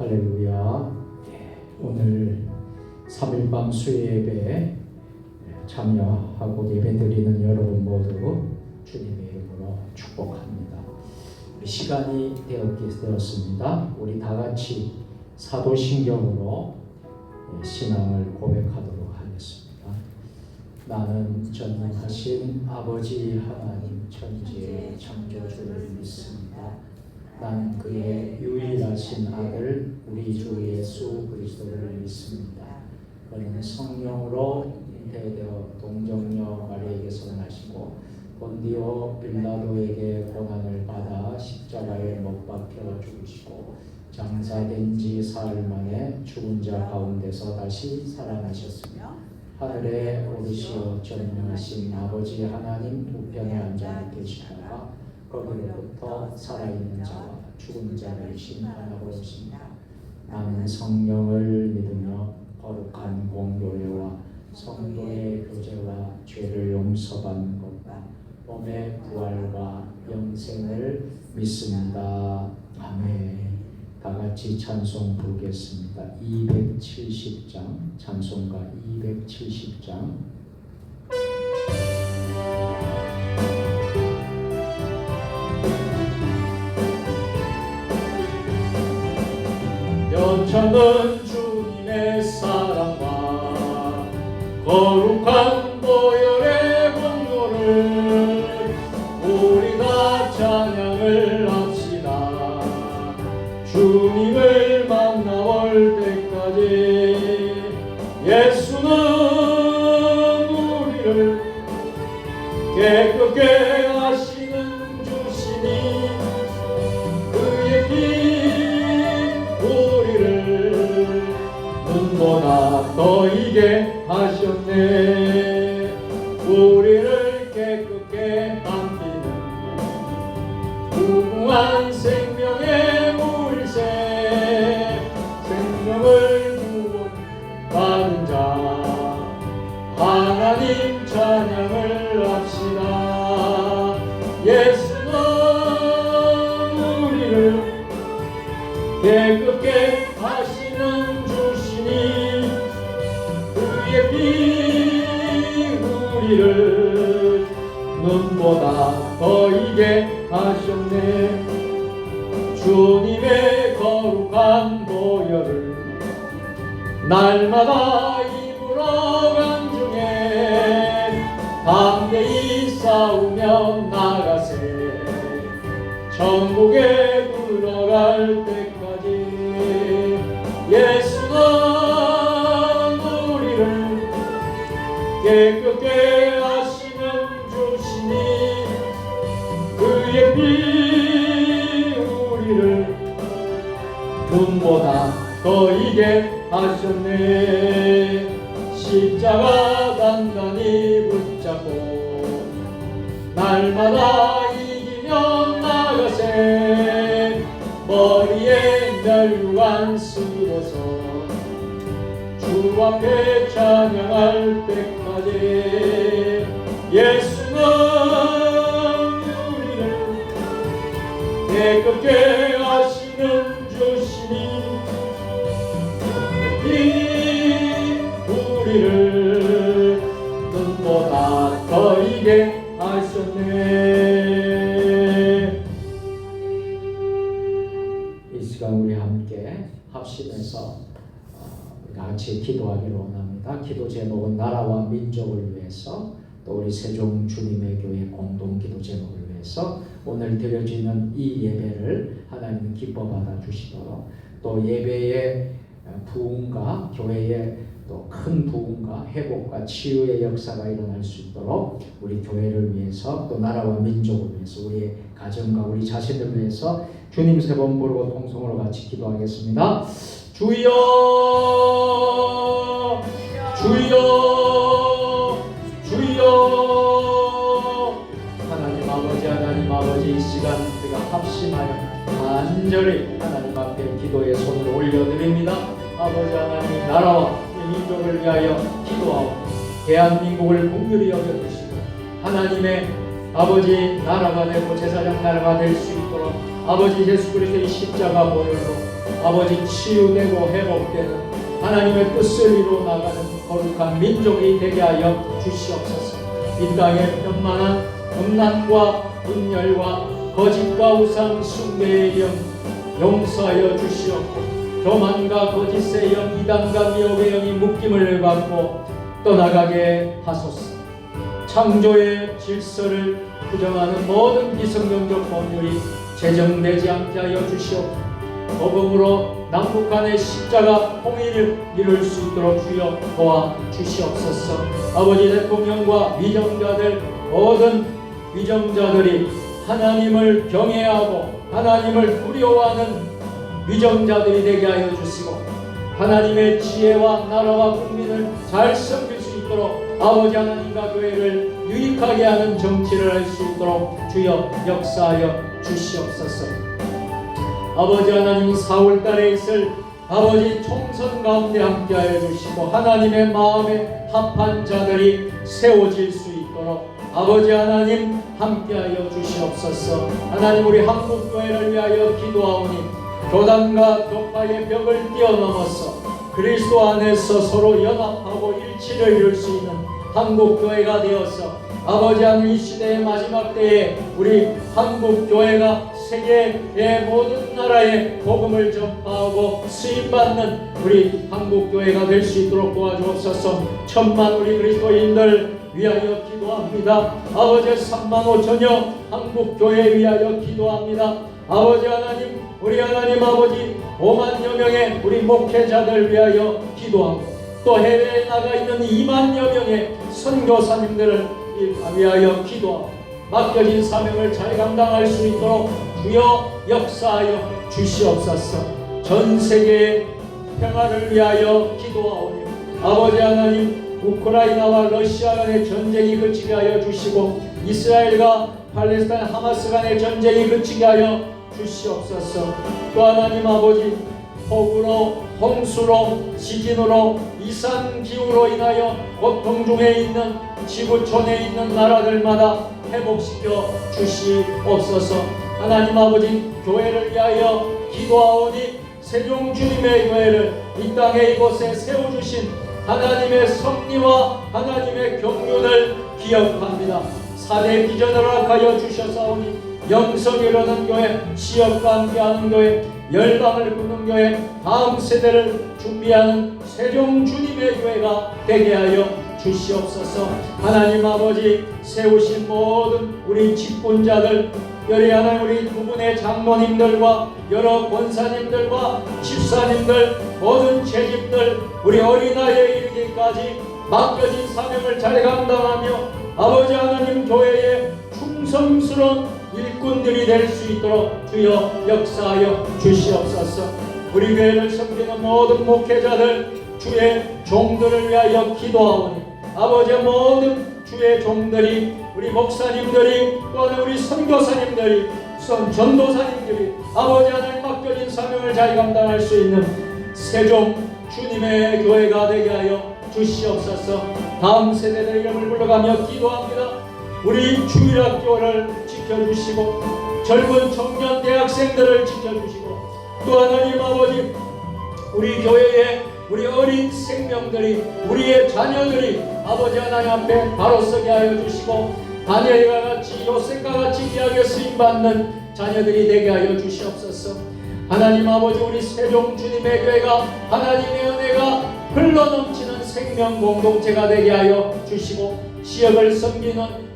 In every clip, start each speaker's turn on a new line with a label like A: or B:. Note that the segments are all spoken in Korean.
A: 할렐루야. 오늘 3일밤 수요예배에 참여하고 예배드리는 여러분 모두 주님의 이름으로 축복합니다. 우리 시간이 되었습니다. 우리 다 같이 사도신경으로 신앙을 고백하도록 하겠습니다. 나는 전능하신 아버지 하나님 천지의 창조주를 믿습니다. 난 그의 유일하신 아들 우리 주 예수 그리스도를 믿습니다. 그는 성령으로 잉태되어 동정녀 마리아에게서 나시고 본디오 빌라도에게 고난을 받아 십자가에 못 박혀 죽으시고 장사된 지 사흘 만에 죽은 자 가운데서 다시 살아나셨으며 하늘에 오르시어 전능하신 아버지 하나님 우편에 앉아 계시다가 거기로부터 살아있는 자와 죽은 자를 심판하고 오십니다. 나는 성령을 믿으며 거룩한 공교회와 성도의 교제와 죄를 용서받는 것과 몸의 부활과 영생을 믿습니다. 아멘. 다 같이 찬송 부르겠습니다. 270장 찬송가 270장 여천은 주님의 사랑과 거룩한 보혈의 공로를 우리 다 찬양을 합시다. 주님을 만나올 때까지 예수는 우리를 깨끗게 하시는 주시니 그의 피 우리를 눈보다 더 이게 하셨네. 우리를 깨끗게 담비는 무궁한 생명의 물새 생명을 구원받은 자 하나님 찬양을 합시다. 예수는 우리를 깨끗게 하시는 주시니 그의 피 우리를 눈보다 더 이게 하셨네. 주님의 거룩한 보혈을 날마다 입으러 간중에 담대히 싸우며 나가세. 천국에 들어갈 때까지 예수는 우리를 깨끗게 하시는 주시니 그의 피 우리를 눈보다 더 이게 하셨네. 십자가 단단히 붙잡고 날마다 이기며 나가세. 머리에 멸류관 쓰고서 주 앞에 찬양할 때까지 예수는 우리를 깨끗게 하시는 주시니 우리를 눈보다 더 이게 하셨네. 이 시간 우리 함께 합심해서 같이 기도하기를 원합니다. 기도 제목은 나라와 민족을 위해서, 또 우리 세종 주님의 교회 공동 기도 제목을 위해서 오늘 드려지는 이 예배를 하나님 기뻐 받아 주시도록, 또 예배의 부흥과 교회의 또 큰 부흥과 회복과 치유의 역사가 일어날 수 있도록 우리 교회를 위해서, 또 나라와 민족을 위해서, 우리의 가정과 우리 자신을 위해서 주님 세 번 부르고 통성으로 같이 기도하겠습니다. 주여 주여 주여. 하나님 아버지 이 시간 우리가 합심하여 간절히 하나님 앞에 기도의 손을 올려드립니다. 아버지 하나님, 나라와 민족을 위하여 기도하고 대한민국을 긍휼히 여겨주시고 하나님의 아버지 나라가 되고 제사장 나라가 될 수 있도록 아버지 예수 그리스도의 십자가 보혈로 아버지 치유되고 회복되는 하나님의 뜻을 이루어 나가는 거룩한 민족이 되게 하여 주시옵소서. 이 땅에 편만한 음란과 분열과 거짓과 우상 숭배의 영 용서하여 주시옵고, 교만과 거짓의 영 이단과 미혹의 영이 묶임을 받고 떠나가게 하소서. 창조의 질서를 부정하는 모든 비성경적 법률이 제정되지 않게 하여 주시옵고, 복음으로 남북 간의 십자가 통일을 이룰 수 있도록 주여 도와 주시옵소서. 아버지 대통령과 위정자들, 모든 위정자들이 하나님을 경외하고 하나님을 두려워하는 위정자들이 되게 하여 주시고, 하나님의 지혜와 나라와 국민을 잘 섬길 수 있도록 아버지 하나님과 교회를 유익하게 하는 정치를 할 수 있도록 주여 역사하여 주시옵소서. 아버지 하나님, 4월달에 있을 아버지 총선 가운데 함께하여 주시고 하나님의 마음에 합한 자들이 세워질 수 있도록 아버지 하나님 함께하여 주시옵소서. 하나님, 우리 한국교회를 위하여 기도하오니 교단과 격파의 벽을 뛰어넘어서 그리스도 안에서 서로 연합하고 일치를 이룰 수 있는 한국교회가 되어서 아버지 하나님, 이 시대의 마지막 때에 우리 한국교회가 세계의 모든 나라에 복음을 전파하고 쓰임받는 우리 한국교회가 될 수 있도록 도와주옵소서. 천만 우리 그리스도인들 위하여 기도합니다. 아버지 3만 5천여 한국교회 위하여 기도합니다. 아버지 하나님, 우리 하나님 아버지 5만여 명의 우리 목회자들 위하여 기도하고, 또 해외에 나가 있는 2만여 명의 선교사님들을 위하여 기도하고, 맡겨진 사명을 잘 감당할 수 있도록 주여 역사하여 주시옵소서. 전 세계의 평화를 위하여 기도하오니 아버지 하나님, 우크라이나와 러시아 간의 전쟁이 그치게 하여 주시고, 이스라엘과 팔레스타인 하마스 간의 전쟁이 그치게 하여 주시옵소서. 또 하나님 아버지, 폭우로, 홍수로, 지진으로, 이산기후로 인하여 고통 중에 있는 지구촌에 있는 나라들마다 회복시켜 주시옵소서. 하나님 아버지, 교회를 위하여 기도하오니 세종 주님의 교회를 이 땅에 이곳에 세워주신 하나님의 섭리와 하나님의 경륜을 기억합니다. 4대 비전을 허락하여 주셔서오니 영성이 이루는 교회, 지역과 함께하는 교회, 열방을 꾸는 교회, 다음 세대를 준비하는 세종 주님의 교회가 되게 하여 주시옵소서. 하나님 아버지, 세우신 모든 우리 직분자들, 여리 하나님 우리 두 분의 장로님들과 여러 권사님들과 집사님들, 모든 채집들, 우리 어린아이에 이르기까지 맡겨진 사명을 잘 감당하며 아버지 하나님 교회의 충성스러운 일꾼들이 될 수 있도록 주여 역사하여 주시옵소서. 우리 교회를 섬기는 모든 목회자들, 주의 종들을 위하여 기도하오니 아버지의 모든 주의 종들이, 우리 목사님들이, 또한 우리 선교사님들이, 전도사님들이 아버지 하나님 맡겨진 사명을 잘 감당할 수 있는 세종 주님의 교회가 되게 하여 주시옵소서. 다음 세대들 이름을 불러가며 기도합니다. 우리 주일학교를 지켜주시고 젊은 청년 대학생들을 지켜주시고, 또 하나님 아버지, 우리 교회의 우리 어린 생명들이, 우리의 자녀들이 아버지 하나님 앞에 바로 서게 하여 주시고, 다니엘과 같이 요셉과 같이 귀하게 쓰임받는 자녀들이 되게 하여 주시옵소서. 하나님 아버지, 우리 세종 주님의 교회가 하나님의 은혜가 흘러넘치는 생명 공동체가 되게 하여 주시고, 지역을 섬기는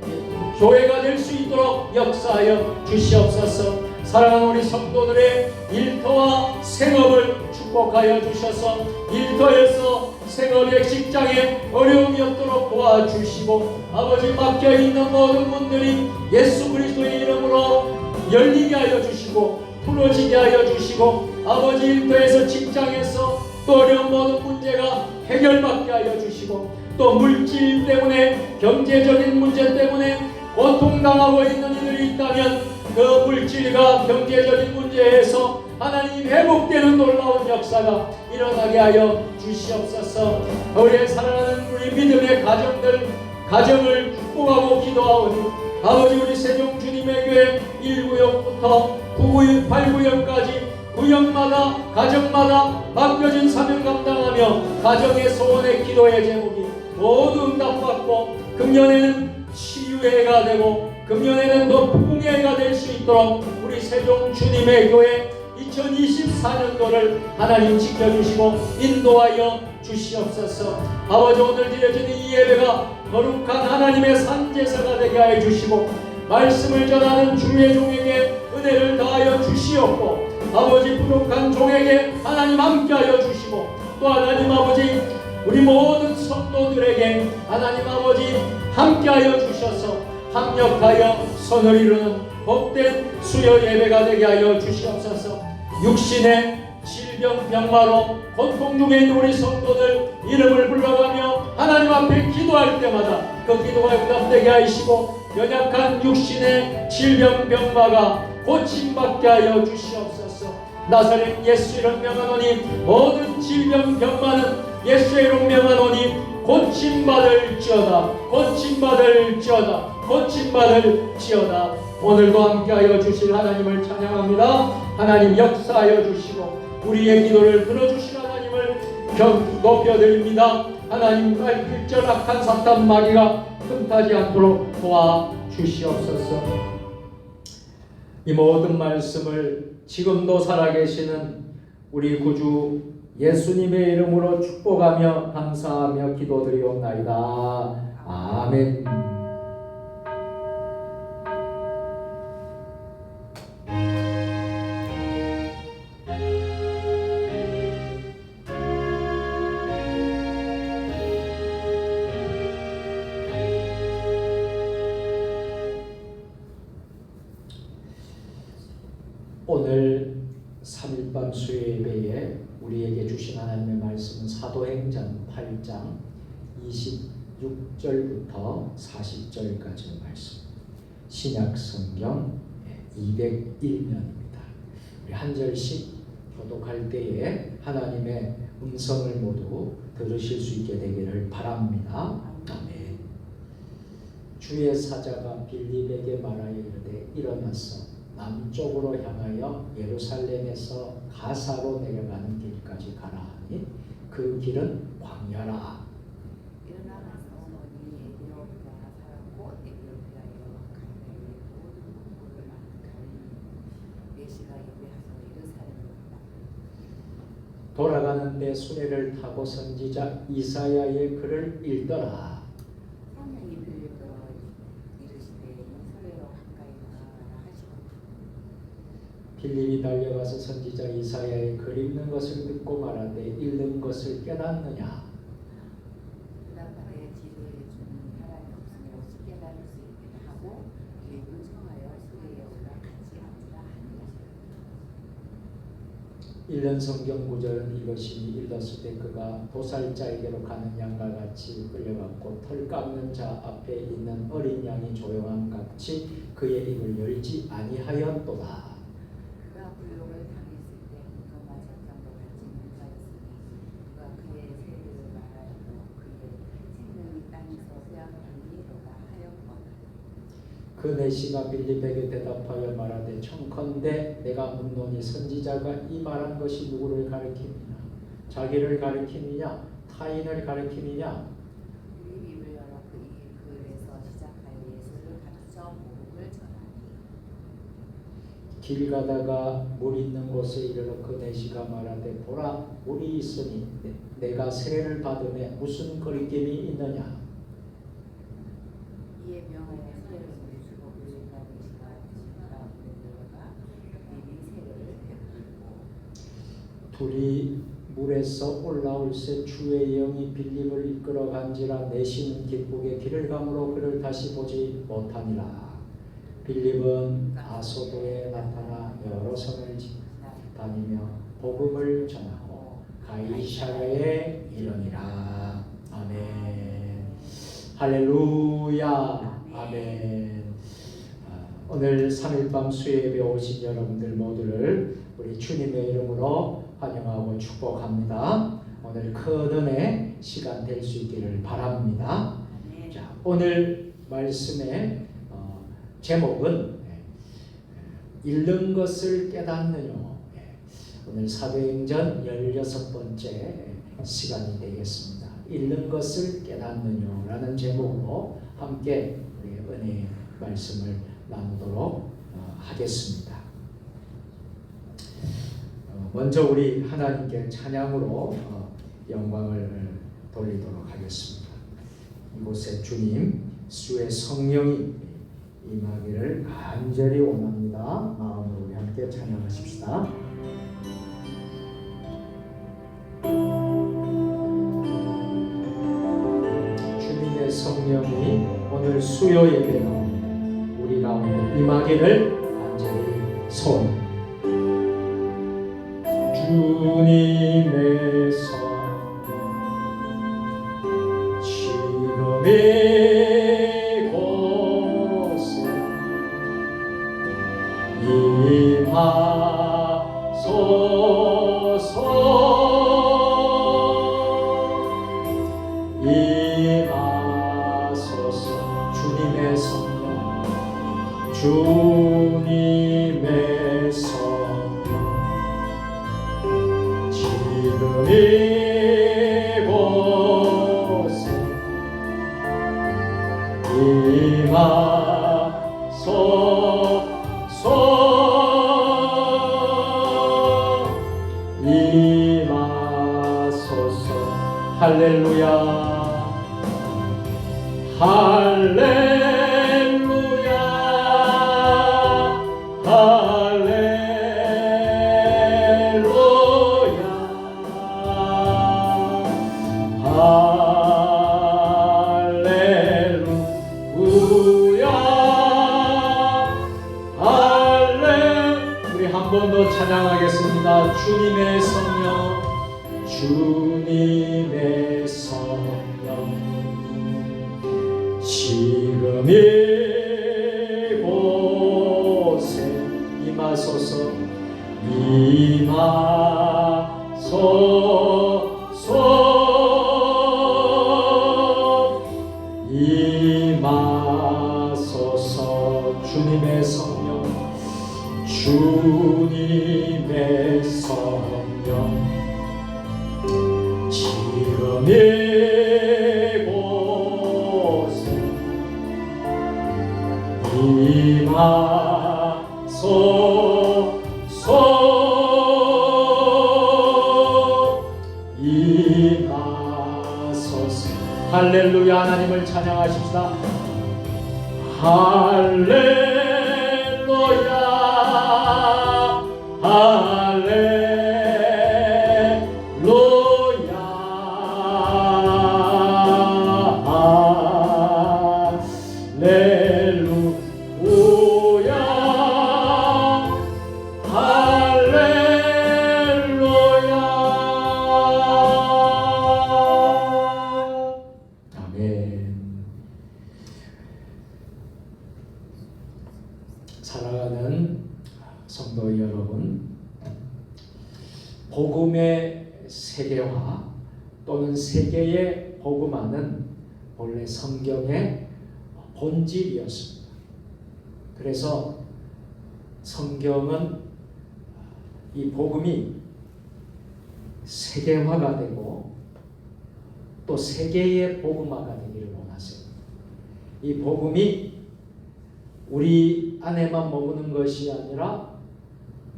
A: 교회가 될 수 있도록 역사하여 주시옵소서. 사랑하는 우리 성도들의 일터와 생업을 축복하여 주셔서 일터에서 생업의 직장에 어려움이 없도록 도와주시고, 아버지 맡겨있는 모든 분들이 예수 그리스도의 이름으로 열리게 하여 주시고 풀어지게 하여 주시고, 아버지 일터에서 직장에서 또 어려운 모든 문제가 해결받게 하여 주시고, 또 물질 때문에 경제적인 문제 때문에 고통당하고 있는 이들이 있다면 그 물질과 경제적인 문제에서 하나님 회복되는 놀라운 역사가 일어나게 하여 주시옵소서. 우리의 사랑하는 우리 믿음의 가정을 축복하고 기도하오니 아버지 우리 세종 주님의 교회 1구역부터 9구역, 8구역까지 구역마다 가정마다 맡겨진 사명 감당하며 가정의 소원의 기도의 제목이 모두 응답받고 금년에는 치유해가 되고 금년에는 더 부흥해가 될 수 있도록 우리 세종 주님의 교회 2024년도를 하나님 지켜주시고 인도하여 주시옵소서. 아버지 오늘 드려지는 이 예배가 거룩한 하나님의 산제사가 되게 하여 주시고 말씀을 전하는 주의 종에게 은혜를 다하여 주시옵고 아버지 부족한 종에게 하나님 함께하여 주시고 또 하나님 아버지 우리 모든 성도들에게 하나님 아버지 함께하여 주셔서 합력하여 선을 이루는 복된 수요 예배가 되게 하여 주시옵소서. 육신의 질병 병마로 고통 중에 있는 우리 성도들 이름을 불러가며 하나님 앞에 기도할 때마다 그 기도가 응답되게 하시고 연약한 육신의 질병 병마가 고침받게 하여 주시옵소서. 나사렛 예수 이름 명하노니 모든 질병 병마는 예수의 이름 명하노니 고침받을지어다 고침받을지어다 고침받을지어다. 오늘도 함께하여 주실 하나님을 찬양합니다. 하나님 역사하여 주시고 우리의 기도를 들어주신 하나님을 높여드립니다. 하나님 일절 악한 사탄 마귀가 틈타지 않도록 도와주시옵소서. 이 모든 말씀을 지금도 살아계시는 우리 구주 예수님의 이름으로 축복하며 감사하며 기도드리옵나이다. 아멘. 오늘 3일밤 수요 예배에 우리에게 주신 하나님의 말씀은 사도행전 8장 26절부터 40절까지의 말씀, 신약 성경 201면입니다. 우리 한 절씩 교독할 때에 하나님의 음성을 모두 들으실 수 있게 되기를 바랍니다. 아멘. 주의 사자가 빌립에게 말하여 이르되 일어나서 남쪽으로 향하여 예루살렘에서 가사로 내려가는 길까지 가라 하니 그 길은 광야라.
B: 일어나서 어머니 에티오피아가 살았고 에티오피아에 갈릴리의 모든 국부를 많은 갈릴리 메시가 예배하서 예루살렘으로 갔다.
A: 돌아가는데 수레를 타고 선지자 이사야의 글을 읽더라.
B: 성령이 빌립으로 이르시되 이 수레로 가까이 나아가라 하시고
A: 빌립이 달려가서 선지자 이사야의 글 읽는 것을 듣고 말하되 읽는 것을 깨닫느냐.
B: 대답하되 지도해 주는 사람이 없으니 어찌 깨달을 수 있겠나 하고 빌립을 청하여 수레에 올라가지 않으라 하니라.
A: 읽는 성경 구절은 이것이니 읽었을 때 그가 도살자에게로 가는 양과 같이 끌려갔고 털 깎는 자 앞에 있는 어린 양이 조용함 같이 그의 입을 열지 아니하였도다.
B: 그가 불욕을 당했을 때 그가 마장장도 같이 문자였으니 그가 그의 세를 말하여도 그의 생명이 땅에서 빼앗기리로다 하였거늘.
A: 그 내시가 빌립에게 대답하여 말하되 청컨대 내가 묻노니 선지자가 이 말한 것이 누구를 가리키느냐? 자기를 가리키느냐? 타인을 가리키느냐?
B: 빌립이 입을 열어 그의 글에서 시작하여 예수를 가르쳐 복음을 전하니
A: 길 가다가 물 있는 곳에 이르러 그 내시가 말하되 보라 물이 있으니 내가 세례를 받음에 무슨 거리낌이 있느냐?
B: 이에 명하여 세례를 주고 빌립과 내시가 집가 앞에 들어가 빌립이 세례를 베풀고
A: 둘이 물에서 올라올새 주의 영이 빌립을 이끌어 간지라 내시는 기쁘게 길을 가므로 그를 다시 보지 못하니라. 빌립은 아소도에 나타나 여러 성을 다니며 복음을 전하고 가이사랴에 이르니라. 아멘. 할렐루야. 아멘. 오늘 3일밤 수요예배 오신 여러분들 모두를 우리 주님의 이름으로 환영하고 축복합니다. 오늘 큰 은혜 시간 될 수 있기를 바랍니다. 자, 오늘 말씀에 제목은 잃는 것을 깨닫느뇨. 오늘 사도행전 16번째 시간이 되겠습니다. 잃는 것을 깨닫느뇨라는 제목으로 함께 우리 은혜의 말씀을 나누도록 하겠습니다. 먼저 우리 하나님께 찬양으로 영광을 돌리도록 하겠습니다. 이곳에 주님 주의 성령이 임하기를 간절히 원합니다. 마음으로 우리 함께 찬양하십시다. 주님의 성령이 오늘 수요 예배 가운데 우리 가운데 임하기를 간절히 소원합니다. 주님의 성령 지금 이곳에 임하소서. 임하소서. 주님의 성령 주님의 성령 지금 이곳에 임하소서. 임하소서. 할렐루야 할렐루야 할렐루야 할렐루야 할렐 우리 한 번 더 찬양하겠습니다. 주님의 성령 주님의 성령 지금 이곳에 임하소서. 임하소서. 임하소서. 주님의 성령 주님의 성령 지금 이곳에 임하소서. 임하소서. 할렐루야. 하나님을 찬양하십시다. 할렐루야 할렐루야 할렐루야 할렐루야. 아멘. 사랑하는 성도 여러분, 복음의 세계화 또는 세계에 복음화는 본래 성경의 본질이었습니다. 그래서 성경은 이 복음이 세계화가 되고 또 세계의 복음화가 되기를 원하세요. 이 복음이 우리 안에만 머무는 것이 아니라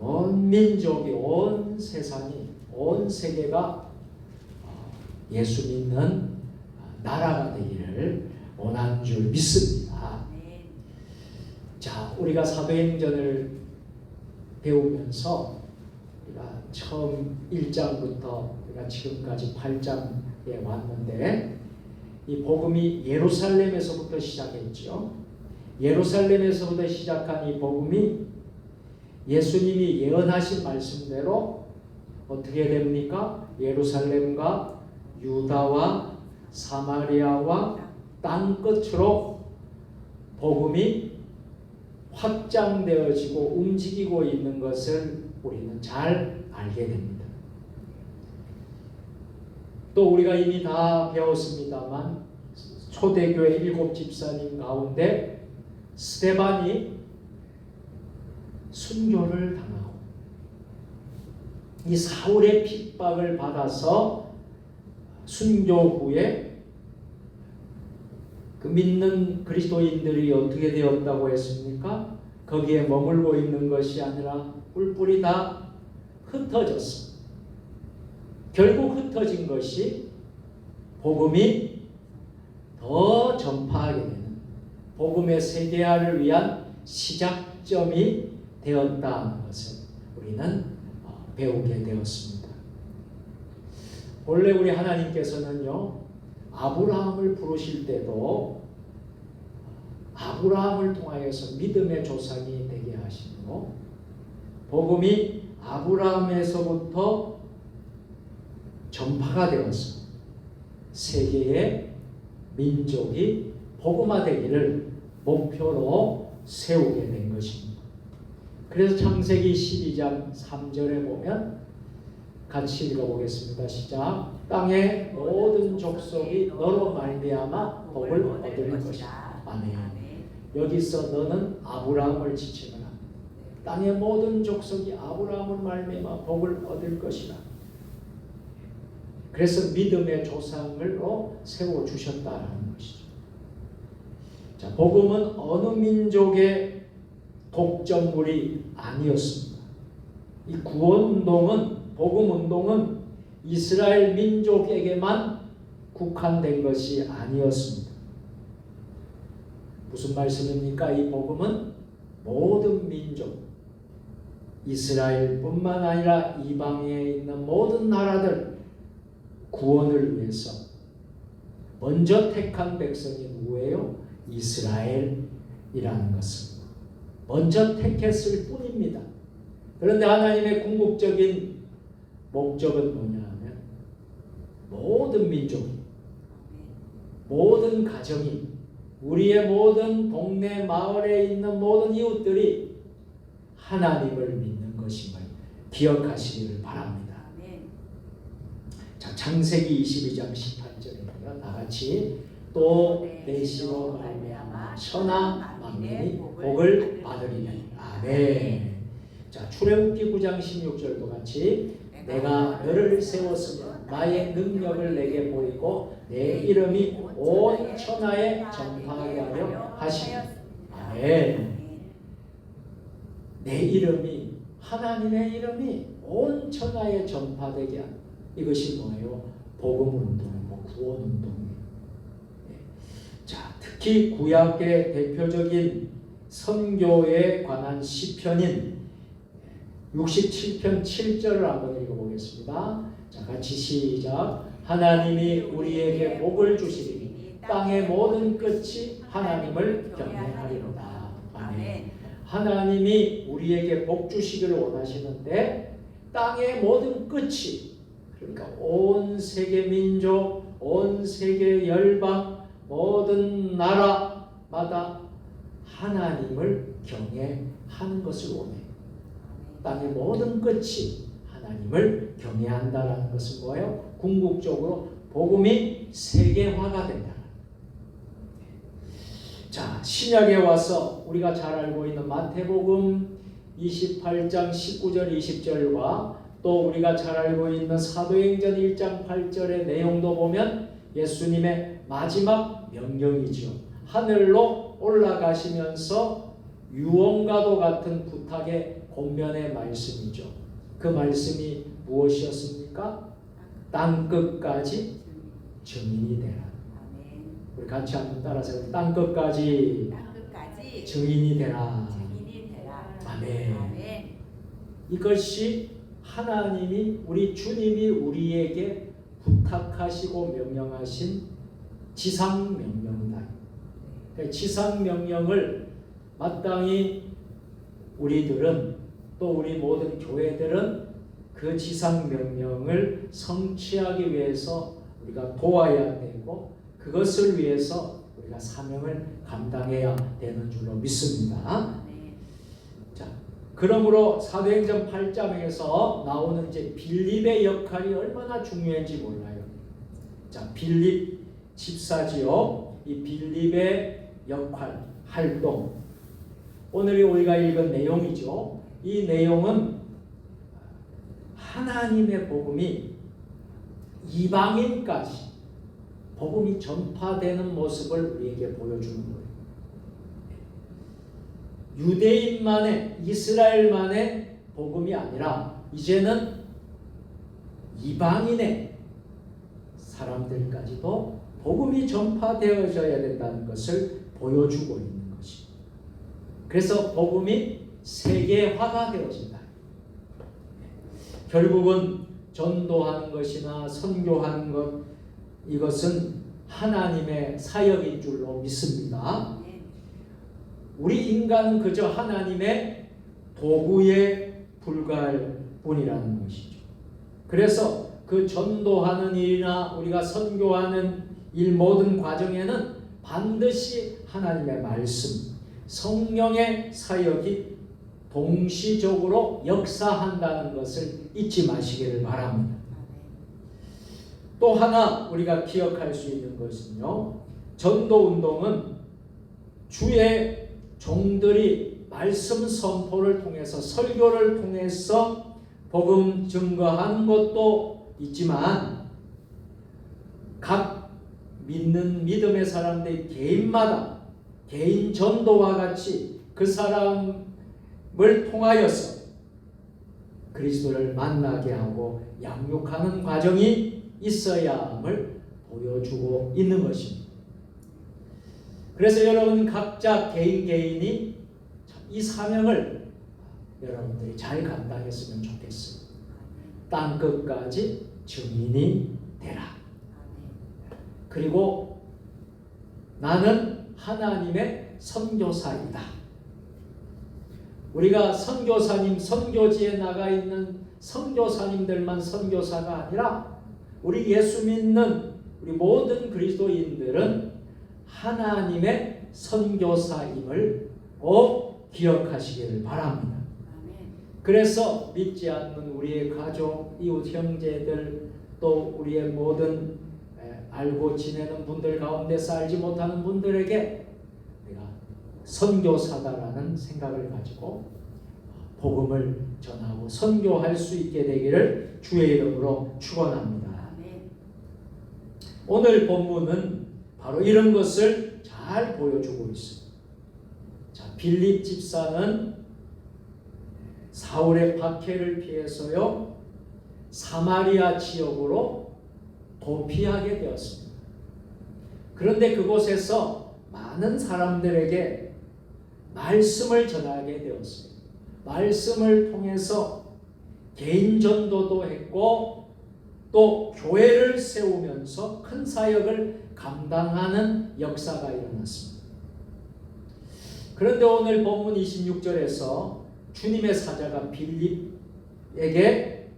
A: 온 민족이, 온 세상이, 온 세계가 예수 믿는 나라가 되기를 원하는 줄 믿습니다. 자, 우리가 사도행전을 배우면서 우리가 처음 1장부터 우리가 지금까지 8장에 왔는데 이 복음이 예루살렘에서부터 시작했죠. 예루살렘에서부터 시작한 이 복음이 예수님이 예언하신 말씀대로 어떻게 됩니까? 예루살렘과 유다와 사마리아와 땅끝으로 복음이 확장되어지고 움직이고 있는 것을 우리는 잘 알게 됩니다. 또 우리가 이미 다 배웠습니다만 초대교회 7 집사님 가운데 스데반이 순교를 당하고 이 사울의 핍박을 받아서 순교 후에 그 믿는 그리스도인들이 어떻게 되었다고 했습니까? 거기에 머물고 있는 것이 아니라 뿔뿔이 다 흩어졌어. 결국 흩어진 것이 복음이 더 전파하게 되는 복음의 세계화를 위한 시작점이 되었다는 것을 우리는 배우게 되었습니다. 본래 우리 하나님께서는요, 아브라함을 부르실 때도 아브라함을 통하여서 믿음의 조상이 되게 하시고, 복음이 아브라함에서부터 전파가 되어서 세계의 민족이 복음화되기를 목표로 세우게 된 것입니다. 그래서 창세기 12장 3절에 보면 같이 읽어보겠습니다. 시작. 땅의 모든 족속이 너로 말미암아 복을 얻을 것이다. 아멘. 여기서 너는 아브라함을 지칭하라. 땅의 모든 족속이 아브라함을 말미암아 복을 얻을 것이다. 그래서 믿음의 조상으로 세워주셨다는 것이죠. 자, 복음은 어느 민족의 독점물이 아니었습니다. 이 구원운동은, 복음운동은 이스라엘 민족에게만 국한된 것이 아니었습니다. 무슨 말씀입니까? 이 복음은 모든 민족, 이스라엘뿐만 아니라 이방에 있는 모든 나라들 구원을 위해서 먼저 택한 백성이 누구예요? 이스라엘이라는 것은 먼저 택했을 뿐입니다. 그런데 하나님의 궁극적인 목적은 뭐냐면 모든 민족이, 모든 가정이, 우리의 모든 동네 마을에 있는 모든 이웃들이 하나님을 믿는 것임을 기억하시기를 바랍니다. 자, 창세기 22장 18절입니다. 다같이 또 내시로 말미암아 천하 만민이 복을 받으리니. 아멘. 자, 출애굽기 9장 16절도 같이 내가 너를 세웠으며 나의 능력을 내게 보이고 내 이름이 온 천하에 전파하게 하려 하시니. 아멘. 내 이름이, 하나님의 이름이 온 천하에 전파되게 하는, 이것이 뭐예요? 복음운동이고 구원운동이에요. 자, 특히 구약의 대표적인 선교에 관한 시편인 67편 7절을 한번 읽어보겠습니다. 자, 같이 시작. 하나님이 우리에게 복을 주시리니 땅의 모든 끝이 하나님을 경외하리로다. 아멘. 하나님이 우리에게 복 주시기를 원하시는데 땅의 모든 끝이, 그러니까 온 세계 민족, 온 세계 열방, 모든 나라마다 하나님을 경외하는 것을 원해요. 땅의 모든 끝이 하나님을 경외한다라는 것은 뭐예요? 궁극적으로 복음이 세계화가 된다. 자, 신약에 와서 우리가 잘 알고 있는 마태복음 28장 19절 20절과 또 우리가 잘 알고 있는 사도행전 1장 8절의 내용도 보면 예수님의 마지막 명령이죠. 하늘로 올라가시면서 유언과도 같은 부탁의 권면의 말씀이죠. 그 말씀이 무엇이었습니까? 땅끝까지 증인이 되라. 우리 같이 한번 따라서 땅끝까지 증인이 되라. 아멘. 이것이 하나님이, 우리 주님이 우리에게 부탁하시고 명령하신 지상명령이다. 지상명령을 마땅히 우리들은, 또 우리 모든 교회들은 그 지상명령을 성취하기 위해서 우리가 도와야 되고, 그것을 위해서 우리가 사명을 감당해야 되는 줄로 믿습니다. 자, 그러므로 사도행전 8장에서 나오는 이제 빌립의 역할이 얼마나 중요한지 몰라요. 자, 빌립 집사지요. 이 빌립의 역할, 활동, 오늘 우리가 읽은 내용이죠. 이 내용은 하나님의 복음이 이방인까지 복음이 전파되는 모습을 우리에게 보여주는 거예요. 유대인만의, 이스라엘만의 복음이 아니라 이제는 이방인의 사람들까지도 복음이 전파되어져야 된다는 것을 보여주고 있는 것입니다. 그래서 복음이 세계화가 되어진다. 결국은 전도하는 것이나 선교하는 것, 이것은 하나님의 사역인 줄로 믿습니다. 우리 인간은 그저 하나님의 도구에 불과할 뿐이라는 것이죠. 그래서 그 전도하는 일이나 우리가 선교하는 일 모든 과정에는 반드시 하나님의 말씀, 성령의 사역이 동시적으로 역사한다는 것을 잊지 마시기를 바랍니다. 또 하나 우리가 기억할 수 있는 것은요, 전도운동은 주의 종들이 말씀 선포를 통해서, 설교를 통해서 복음 증거하는 것도 있지만 각 믿는 믿음의 사람들이 개인마다 개인 전도와 같이 그 사람을 통하여서 그리스도를 만나게 하고 양육하는 과정이 있어야 함을 보여주고 있는 것입니다. 그래서 여러분 각자 개인이 이 사명을 여러분들이 잘 감당했으면 좋겠어요. 땅끝까지 증인이 되라. 그리고 나는 하나님의 선교사이다. 우리가 선교사님, 선교지에 나가 있는 선교사님들만 선교사가 아니라 우리 예수 믿는 우리 모든 그리스도인들은 하나님의 선교사임을 꼭 기억하시기를 바랍니다. 그래서 믿지 않는 우리의 가족, 이웃 형제들, 또 우리의 모든 알고 지내는 분들 가운데서 알지 못하는 분들에게 내가 선교사다라는 생각을 가지고 복음을 전하고 선교할 수 있게 되기를 주의 이름으로 축원합니다. 오늘 본문은 바로 이런 것을 잘 보여주고 있습니다. 자, 빌립 집사는 사울의 박해를 피해서요 사마리아 지역으로 도피하게 되었습니다. 그런데 그곳에서 많은 사람들에게 말씀을 전하게 되었습니다. 말씀을 통해서 개인 전도도 했고 또 교회를 세우면서 큰 사역을 감당하는 역사가 일어났습니다. 그런데 오늘 본문 26절에서 주님의 사자가 빌립에게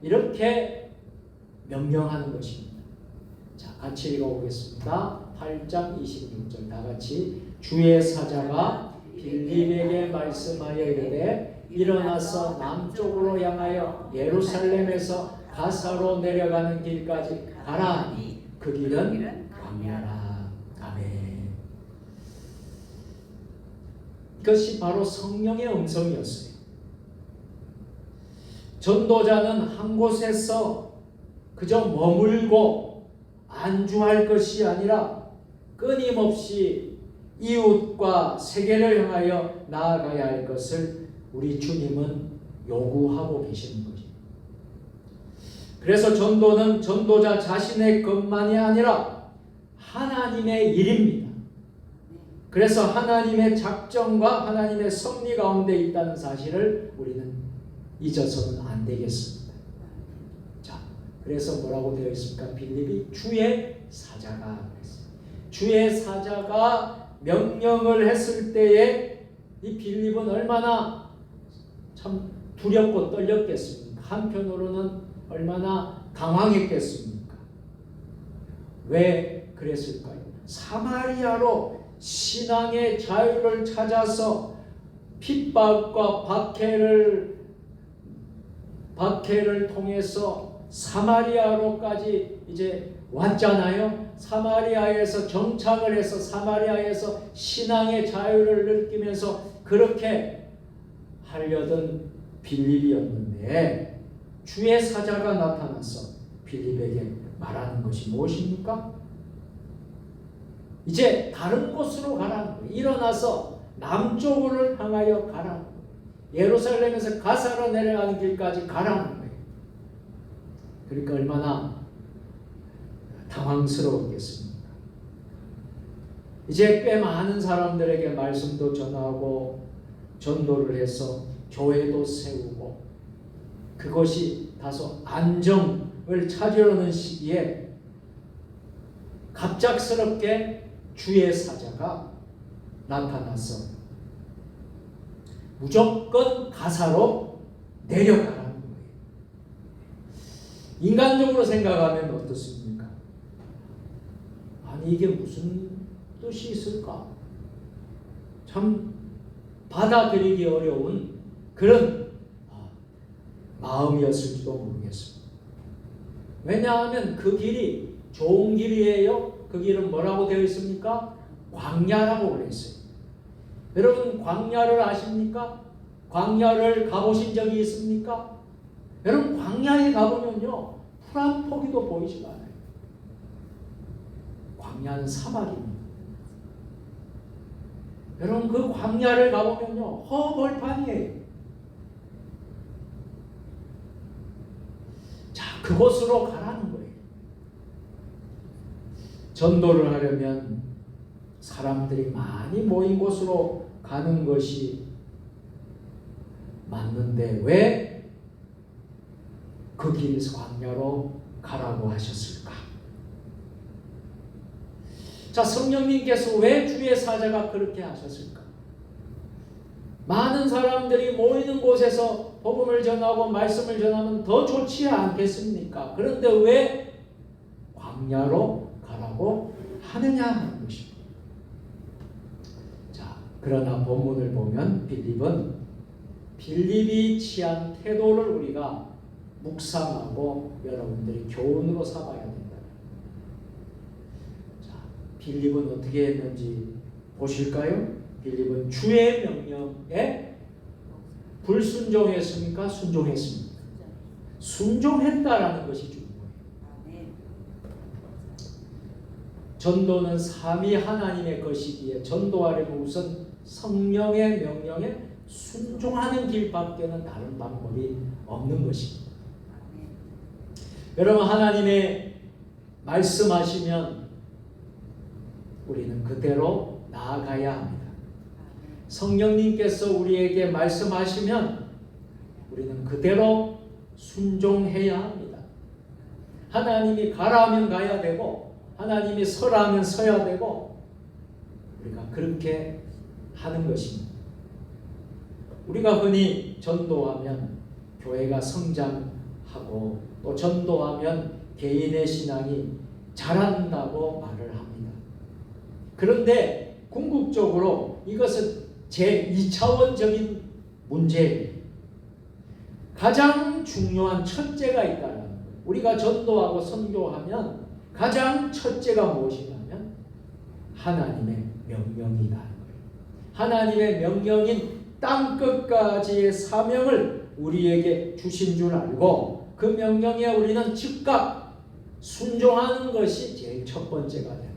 A: 이렇게 명령하는 것입니다. 자, 같이 읽어보겠습니다. 8장 26절 다 같이. 주의 사자가 빌립에게 말씀하여 이르되 일어나서 남쪽으로 향하여 예루살렘에서 가사로 내려가는 길까지 가라. 그 길은 광야라. 아멘. 이것이 바로 성령의 음성이었어요. 전도자는 한 곳에서 그저 머물고 안주할 것이 아니라 끊임없이 이웃과 세계를 향하여 나아가야 할 것을 우리 주님은 요구하고 계시는 거죠. 그래서 전도는 전도자 자신의 것만이 아니라 하나님의 일입니다. 그래서 하나님의 작정과 하나님의 섭리 가운데 있다는 사실을 우리는 잊어서는 안 되겠습니다. 자, 그래서 뭐라고 되어 있습니까? 빌립이 주의 사자가 그랬어요. 주의 사자가 명령을 했을 때에 이 빌립은 얼마나 참 두렵고 떨렸겠습니까? 한편으로는 얼마나 당황했겠습니까? 왜 그랬을까요? 사마리아로 신앙의 자유를 찾아서 핍박과 박해를 통해서 사마리아로까지 이제 왔잖아요. 사마리아에서 정착을 해서 사마리아에서 신앙의 자유를 느끼면서 그렇게 하려던 빌립이었는데 주의 사자가 나타나서 빌립에게 말하는 것이 무엇입니까? 이제 다른 곳으로 가라는 거예요. 일어나서 남쪽으로 향하여 가라는 거예요. 예루살렘에서 가사로 내려가는 길까지 가라는 거예요. 그러니까 얼마나 당황스러웠겠습니까? 이제 꽤 많은 사람들에게 말씀도 전하고 전도를 해서 교회도 세우고 그것이 다소 안정을 찾으려는 시기에 갑작스럽게 주의 사자가 나타나서 무조건 가사로 내려가라는 거예요. 인간적으로 생각하면 어떻습니까? 아니 이게 무슨 뜻이 있을까? 참 받아들이기 어려운 그런 마음이었을지도 모르겠습니다. 왜냐하면 그 길이 좋은 길이에요. 그 길은 뭐라고 되어 있습니까? 광야라고 그랬어요. 여러분 광야를 아십니까? 광야를 가보신 적이 있습니까? 여러분 광야에 가보면요 풀 한 포기도 보이지가 않아요. 광야는 사막입니다. 여러분 그 광야를 가보면요 허벌판이에요. 자 그곳으로 가라는 거예요. 전도를 하려면 사람들이 많이 모인 곳으로 가는 것이 맞는데 왜 그 길에서 광야로 가라고 하셨을까? 자, 성령님께서 왜 주의 사자가 그렇게 하셨을까? 많은 사람들이 모이는 곳에서 복음을 전하고 말씀을 전하면 더 좋지 않겠습니까? 그런데 왜 광야로 가라고 하느냐 하는 것입니다. 자, 그러나 본문을 보면 빌립이 취한 태도를 우리가 묵상하고 여러분들이 교훈으로 삼아야 된다. 자, 빌립은 어떻게 했는지 보실까요? 빌립은 주의 명령에 불순종했습니까? 순종했습니까? 순종했다라는 것이 중요해요. 전도는 삼위 하나님의 것이기에 전도하려면 우선 성령의 명령에 순종하는 길밖에는 다른 방법이 없는 것입니다. 여러분 하나님의 말씀하시면 우리는 그대로 나아가야 합니다. 성령님께서 우리에게 말씀하시면 우리는 그대로 순종해야 합니다. 하나님이 가라면 가야 되고 하나님이 서라면 서야 되고 우리가 그렇게 하는 것입니다. 우리가 흔히 전도하면 교회가 성장하고 또 전도하면 개인의 신앙이 자란다고 말을 합니다. 그런데 궁극적으로 이것은 제2차원적인 문제예요. 가장 중요한 첫째가 있다는 거예요. 우리가 전도하고 선교하면 가장 첫째가 무엇이냐면 하나님의 명령이라는 거예요. 하나님의 명령인 땅끝까지의 사명을 우리에게 주신 줄 알고 그 명령에 우리는 즉각 순종하는 것이 제일 첫 번째가 됩니다.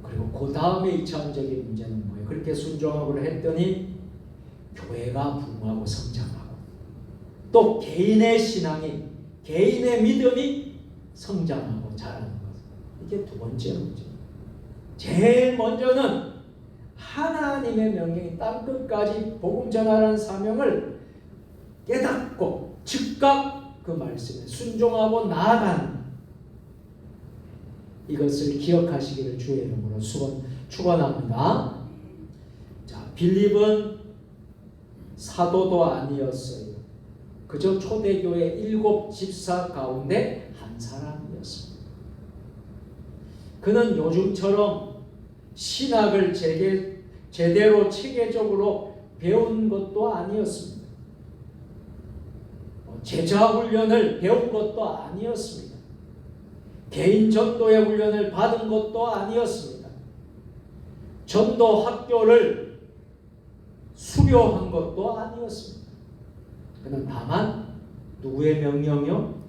A: 그리고 그 다음에 2차원적인 문제는 뭐예요? 그렇게 순종하고 했더니 교회가 부흥하고 성장하고 또 개인의 신앙이 개인의 믿음이 성장하고 자라는 것. 이게 두 번째 문제입니다. 제일 먼저는 하나님의 명령이 땅끝까지 복음 전하라는 사명을 깨닫고 즉각 그 말씀에 순종하고 나아가는 이것을 기억하시기를 주의 이름으로 축원합니다. 자, 빌립은 사도도 아니었어요. 그저 초대교회 7 집사 가운데 한 사람이었습니다. 그는 요즘처럼 신학을 제대로 체계적으로 배운 것도 아니었습니다. 제자 훈련을 배운 것도 아니었습니다. 개인 전도의 훈련을 받은 것도 아니었습니다. 전도 학교를 수료한 것도 아니었습니다. 그는 다만 누구의 명령이요?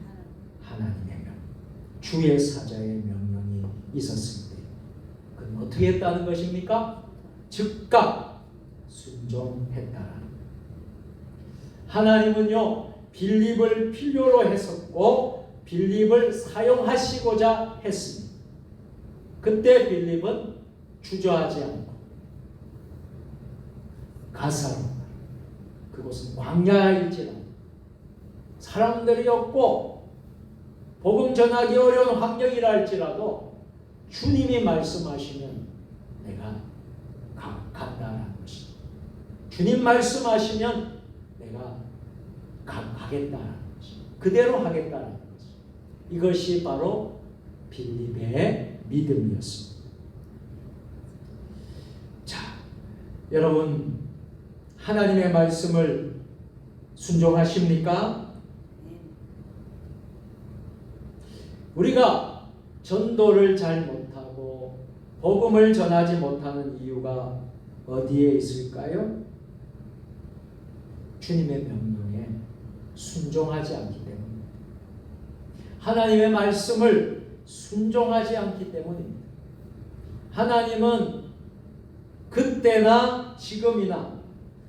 A: 하나님의 명령. 주의 사자의 명령이 있었을 때 그는 어떻게 했다는 것입니까? 즉각 순종했다라는 거예요. 하나님은요 빌립을 필요로 했었고 빌립을 사용하시고자 했습니다. 그때 빌립은 주저하지 않고 가사로 그곳은 광야일지라도 사람들이 없고 복음 전하기 어려운 환경이라 할지라도 주님이 말씀하시면 내가 간다라는 것이죠. 주님 말씀하시면 내가 가겠다라는 것이죠. 그대로 하겠다라는 것이죠. 이것이 바로 빌립의 믿음이었습니다. 자, 여러분 하나님의 말씀을 순종하십니까? 우리가 전도를 잘 못하고 복음을 전하지 못하는 이유가 어디에 있을까요? 주님의 명령에 순종하지 않기 때문입니다. 하나님의 말씀을 순종하지 않기 때문입니다. 하나님은 그때나 지금이나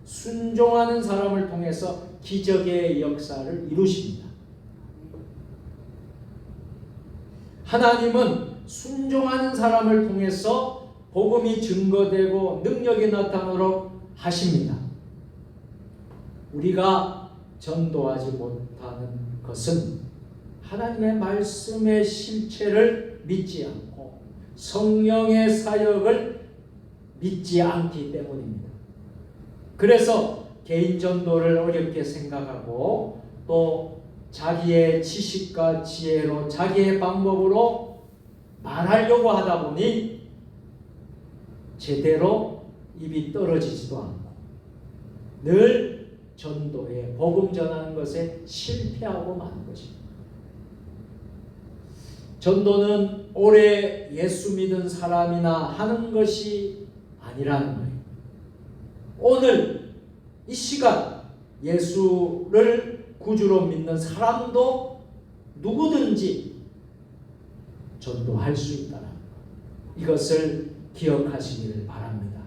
A: 순종하는 사람을 통해서 기적의 역사를 이루십니다. 하나님은 순종하는 사람을 통해서 복음이 증거되고 능력이 나타나도록 하십니다. 우리가 전도하지 못하는 것은 하나님의 말씀의 실체를 믿지 않고 성령의 사역을 믿지 않기 때문입니다. 그래서 개인 전도를 어렵게 생각하고 또 자기의 지식과 지혜로 자기의 방법으로 말하려고 하다 보니 제대로 입이 떨어지지도 않고 늘 전도에 복음 전하는 것에 실패하고 마는 것입니다. 전도는 오래 예수 믿은 사람이나 하는 것이 아니라는 거예요. 오늘 이 시간 예수를 구주로 믿는 사람도 누구든지 전도할 수 있다는 것. 이것을 기억하시기를 바랍니다.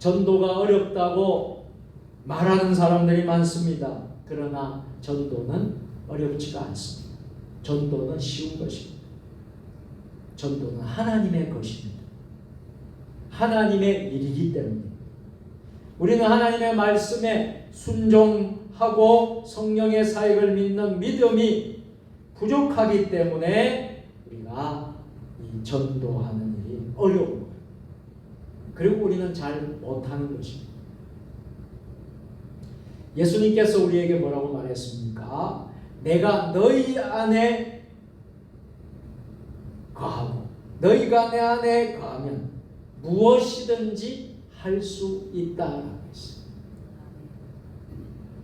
A: 전도가 어렵다고 말하는 사람들이 많습니다. 그러나 전도는 어렵지가 않습니다. 전도는 쉬운 것입니다. 전도는 하나님의 것입니다. 하나님의 일이기 때문입니다. 우리는 하나님의 말씀에 순종하고 성령의 사역을 믿는 믿음이 부족하기 때문에 우리가 이 전도하는 일이 어려운 거예요. 그리고 우리는 잘 못하는 것입니다. 예수님께서 우리에게 뭐라고 말했습니까? 내가 너희 안에 거하고 너희가 내 안에 거하면 무엇이든지 할 수 있다라고 했습니다.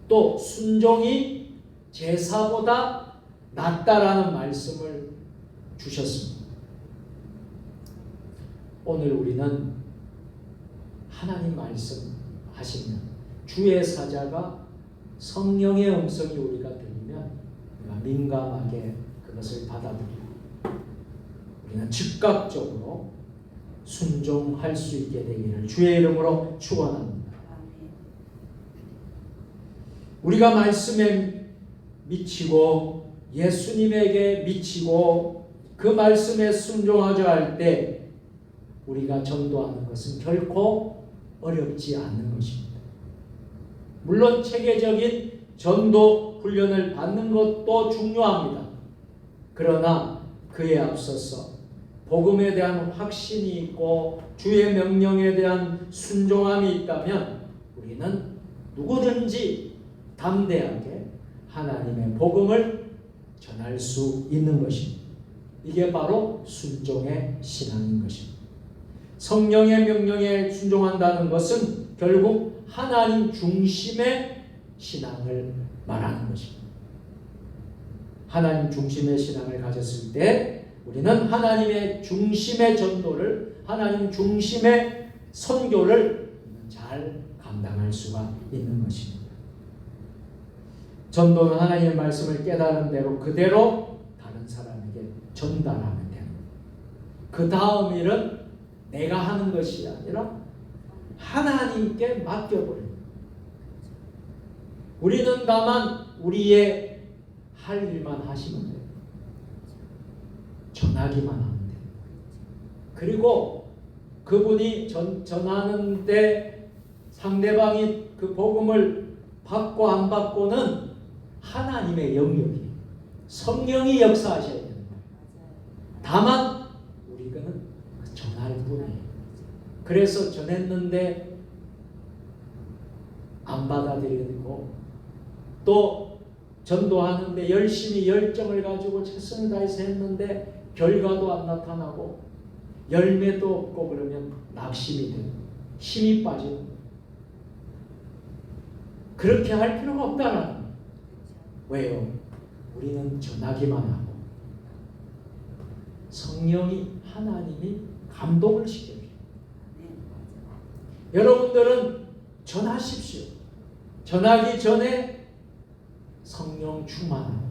A: 또 순종이 제사보다 낫다라는 말씀을 주셨습니다. 오늘 우리는 하나님 말씀하시면 주의 사자가 성령의 음성이 우리가 들리면 우리가 민감하게 그것을 받아들이고 우리는 즉각적으로 순종할 수 있게 되기를 주의 이름으로 축원합니다. 우리가 말씀에 미치고 예수님에게 미치고 그 말씀에 순종하자 할 때 우리가 전도하는 것은 결코 어렵지 않는 것입니다. 물론 체계적인 전도 훈련을 받는 것도 중요합니다. 그러나 그에 앞서서 복음에 대한 확신이 있고 주의 명령에 대한 순종함이 있다면 우리는 누구든지 담대하게 하나님의 복음을 전할 수 있는 것입니다. 이게 바로 순종의 신앙인 것입니다. 성령의 명령에 순종한다는 것은 결국 하나님 중심의 신앙을 말하는 것입니다. 하나님 중심의 신앙을 가졌을 때 우리는 하나님의 중심의 전도를 하나님 중심의 선교를 잘 감당할 수가 있는 것입니다. 전도는 하나님의 말씀을 깨달은 대로 그대로 다른 사람에게 전달하면 되는 거예요. 그 다음 일은 내가 하는 것이 아니라 하나님께 맡겨버려요. 우리는 다만 우리의 할 일만 하시면 돼요. 전하기만 하면 돼요. 그리고 그분이 전하는데 상대방이 그 복음을 받고 안 받고는 하나님의 영역이에요. 성령이 역사하셔야 되는 거예요. 다만 우리는 전할 뿐이에요. 그래서 전했는데 안 받아들이고 또 전도하는데 열심히 열정을 가지고 최선을 다해서 했는데 결과도 안 나타나고 열매도 없고 그러면 낙심이 되고 힘이 빠지고 그렇게 할 필요가 없다는 거예요. 왜요? 우리는 전하기만 하고 성령이 하나님이 감동을 시켜요. 여러분들은 전하십시오. 전하기 전에 성령 충만하고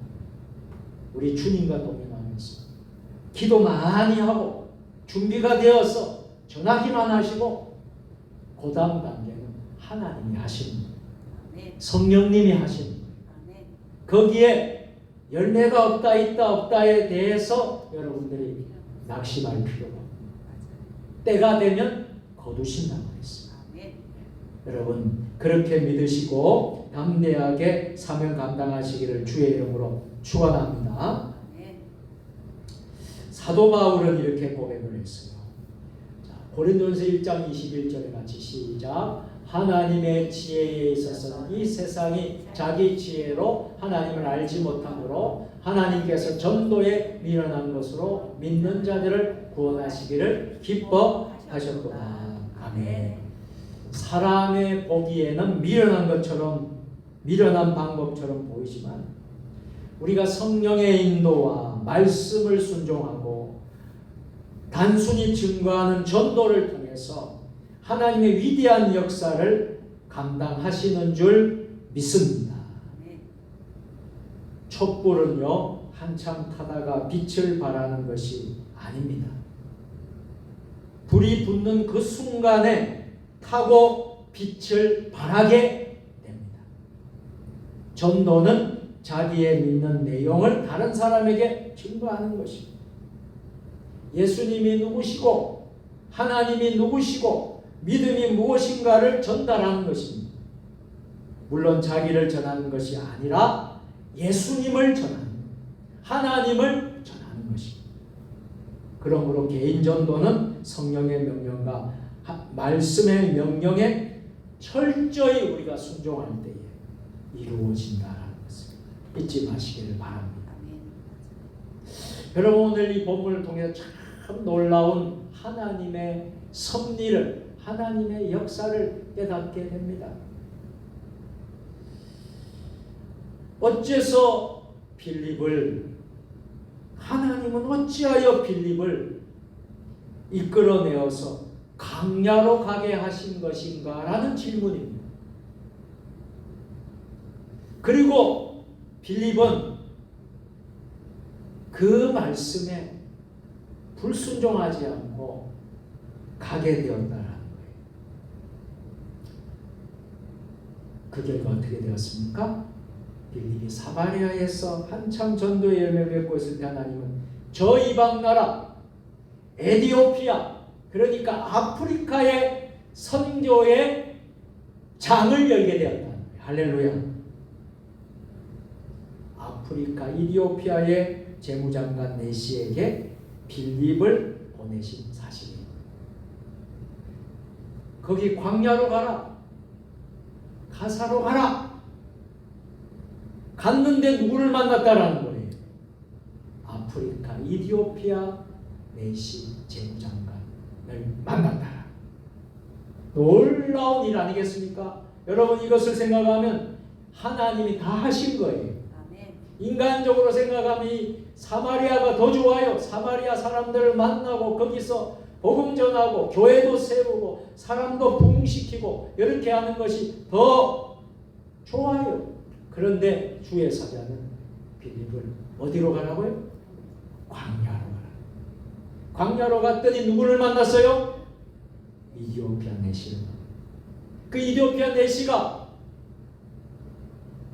A: 우리 주님과 동행하면서 기도 많이 하고 준비가 되어서 전하기만 하시고 그 다음 단계는 하나님이 하시는 거예요. 성령님이 하시는 거예요. 거기에 열매가 없다 있다 없다에 대해서 여러분들이 낙심할 필요가 없고 때가 되면 거두신다고 했습니다. 여러분 그렇게 믿으시고 담대하게 사명 감당하시기를 주의 이름으로 축원합니다. 사도 바울은 이렇게 고백을 했어요. 자, 고린도전서 1장 21절에 같이 시작. 하나님의 지혜에 있어서는 이 세상이 자기 지혜로 하나님을 알지 못하므로 하나님께서 전도에 미련한 것으로 믿는 자들을 구원하시기를 기뻐하셨구나. 아멘. 사람의 보기에는 미련한 것처럼 미련한 방법처럼 보이지만 우리가 성령의 인도와 말씀을 순종하고 단순히 증거하는 전도를 통해서 하나님의 위대한 역사를 감당하시는 줄 믿습니다. 촛불은요 한참 타다가 빛을 발하는 것이 아닙니다. 불이 붙는 그 순간에 타고 빛을 발하게 됩니다. 전도는 자기의 믿는 내용을 다른 사람에게 증거하는 것입니다. 예수님이 누구시고 하나님이 누구시고 믿음이 무엇인가를 전달하는 것입니다. 물론 자기를 전하는 것이 아니라 예수님을 전하는 하나님을 전하는 것입니다. 그러므로 개인 전도는 성령의 명령과 말씀의 명령에 철저히 우리가 순종할 때에 이루어진다라는 것을 잊지 마시기를 바랍니다. 여러분 오늘 이 본문을 통해서 참 놀라운 하나님의 섭리를 하나님의 역사를 깨닫게 됩니다. 어째서 빌립을 하나님은 어찌하여 빌립을 이끌어내어서 강야로 가게 하신 것인가 라는 질문입니다. 그리고 빌립은 그 말씀에 불순종하지 않고 가게 되었다라는 거예요. 그 결과 어떻게 되었습니까? 빌립이 사마리아에서 한참 전도의 열매를 맺고 있을 때 하나님은 저 이방 나라 에티오피아 그러니까 아프리카의 선교의 장을 열게 되었다는 거예요. 할렐루야. 아프리카 이디오피아의 재무장관 네시에게 빌립을 보내신 사실이에요. 거기 광야로 가라. 가사로 가라. 갔는데 누구를 만났다라는 거예요. 아프리카 이디오피아 네시 재무장관을 만났다. 놀라운 일 아니겠습니까? 여러분 이것을 생각하면 하나님이 다 하신 거예요. 인간적으로 생각하면 이 사마리아가 더 좋아요. 사마리아 사람들을 만나고 거기서 복음 전하고 교회도 세우고 사람도 부흥시키고 이렇게 하는 것이 더 좋아요. 그런데 주의 사자는 빌립을 어디로 가라고요? 광야로 가라. 광야로 갔더니 누구를 만났어요? 이디오피아 내시를 만났어요. 그 이디오피아 내시가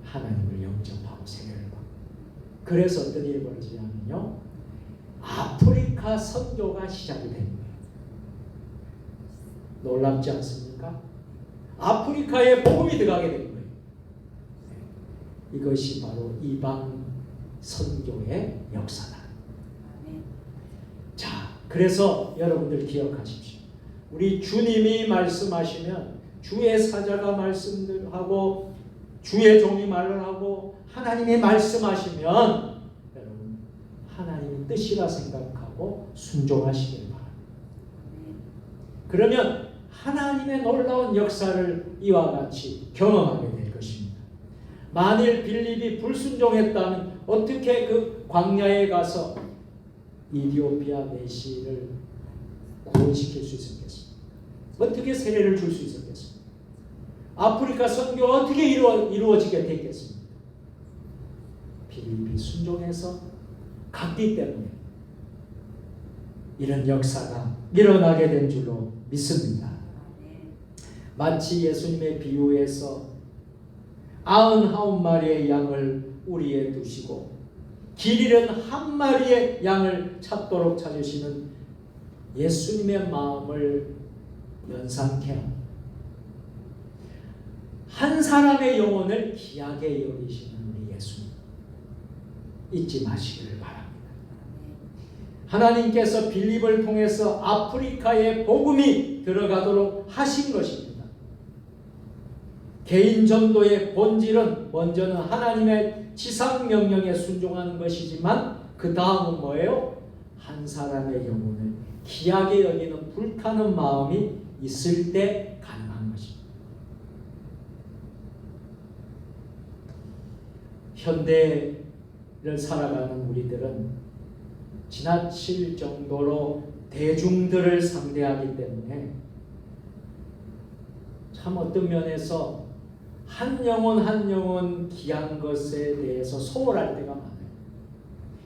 A: 하나님을 영접하고 세례를 받고, 그래서 어떤 일이 벌어지냐면요, 아프리카 선교가 시작이 된 거예요. 놀랍지 않습니까? 아프리카에 복음이 들어가게 된 거예요. 이것이 바로 이방 선교의 역사다. 자, 그래서 여러분들 기억하십시오. 우리 주님이 말씀하시면, 주의 사자가 말씀하고 주의 종이 말을 하고 하나님이 말씀하시면 여러분 하나님의 뜻이라 생각하고 순종하시길 바랍니다. 그러면 하나님의 놀라운 역사를 이와 같이 경험하게 될 것입니다. 만일 빌립이 불순종했다면 어떻게 그 광야에 가서 이디오피아 내시를 구원시킬 수 있었겠습니까? 어떻게 세례를 줄 수 있었겠습니까? 아프리카 선교가 어떻게 이루어지게 됐겠습니까? 빌립이 순종해서 갔기 때문에 이런 역사가 일어나게 된 줄로 믿습니다. 마치 예수님의 비유에서 99마리의 양을 우리에 두시고 길 잃은 한 마리의 양을 찾도록 찾으시는 예수님의 마음을 연상케 합니다. 한 사람의 영혼을 귀하게 여기시는 우리 예수님 잊지 마시기를 바랍니다. 하나님께서 빌립을 통해서 아프리카에 복음이 들어가도록 하신 것입니다. 개인 전도의 본질은 먼저는 하나님의 지상명령에 순종하는 것이지만 그 다음은 뭐예요? 한 사람의 영혼을 귀하게 여기는 불타는 마음이 있을 때 가능한 것입니다. 현대를 살아가는 우리들은 지나칠 정도로 대중들을 상대하기 때문에 참 어떤 면에서 한 영혼 한 영혼 귀한 것에 대해서 소홀할 때가 많아요.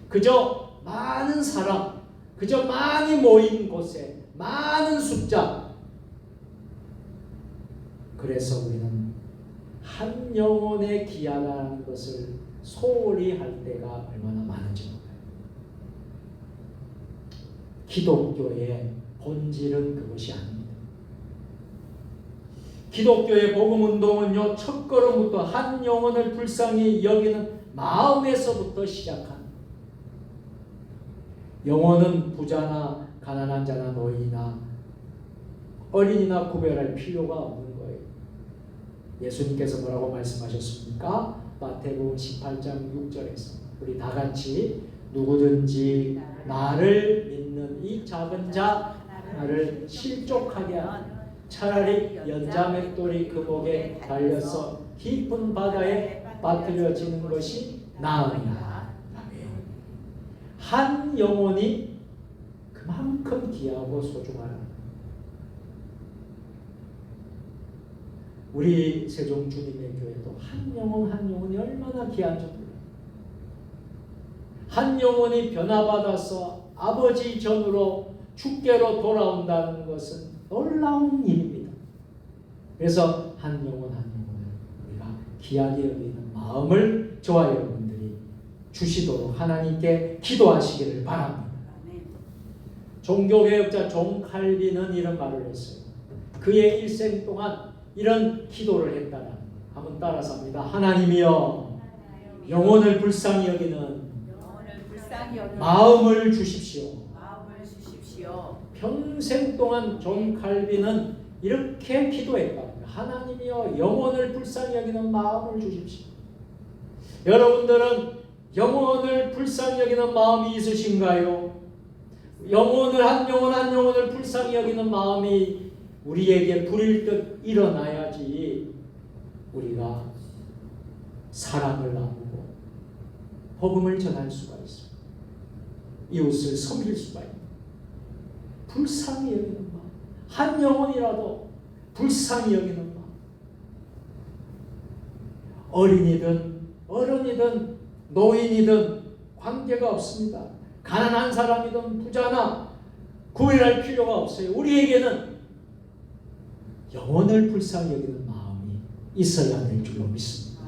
A: 그저 많은 사람, 그저 많이 모인 곳에 많은 숫자, 그래서 우리는 한 영혼의 귀하다는 것을 소홀히 할 때가 얼마나 많은지 몰라요. 기독교의 본질은 그것이 아닙니다. 기독교의 복음운동은요, 첫걸음부터 한 영혼을 불쌍히 여기는 마음에서부터 시작합니다. 영혼은 부자나 가난한 자나 노인이나 어린이나 구별할 필요가 없는 거예요. 예수님께서 뭐라고 말씀하셨습니까? 마태복음 18장 6절에서 우리 다 같이 누구든지 나를 믿는 이 작은 자 나를 실족하게 하는 차라리 연자맷돌이 그 목에 달려서 깊은 바다에 빠뜨려지는 것이 나으니라. 한 영혼이 그만큼 귀하고 소중하다. 우리 세종 주님의 교회도 한 영혼 한 영혼이 얼마나 귀한지 몰라요. 한 영혼이 변화받아서 아버지 전으로 주께로 돌아온다는 것은 놀라운 일입니다. 그래서 한 영혼 한 영혼을 우리가 귀하게 여기는 마음을 저와 여러분들이 주시도록 하나님께 기도하시기를 바랍니다. 종교개혁자 존 칼빈은 이런 말을 했어요. 그의 일생 동안 이런 기도를 했다라. 한번 따라서 합니다. 하나님이여 영혼을 불쌍히 여기는 마음을 주십시오. 평생 동안 존 칼빈은 이렇게 기도했답니다. 하나님이여 영혼을 불쌍히 여기는 마음을 주십시오. 여러분들은 영혼을 불쌍히 여기는 마음이 있으신가요? 영혼을 한 영혼 한 영혼을 불쌍히 여기는 마음이 우리에게 불일 듯 일어나야지 우리가 사랑을 나누고 복음을 전할 수가 있습니다. 이웃을 섬길 수가 있습니다. 불쌍히 여기는 마음, 한 영혼이라도 불쌍히 여기는 마음. 어린이든 어른이든 노인이든 관계가 없습니다. 가난한 사람이든 부자나 구별할 필요가 없어요. 우리에게는 영혼을 불쌍히 여기는 마음이 있어야 될 줄로 믿습니다.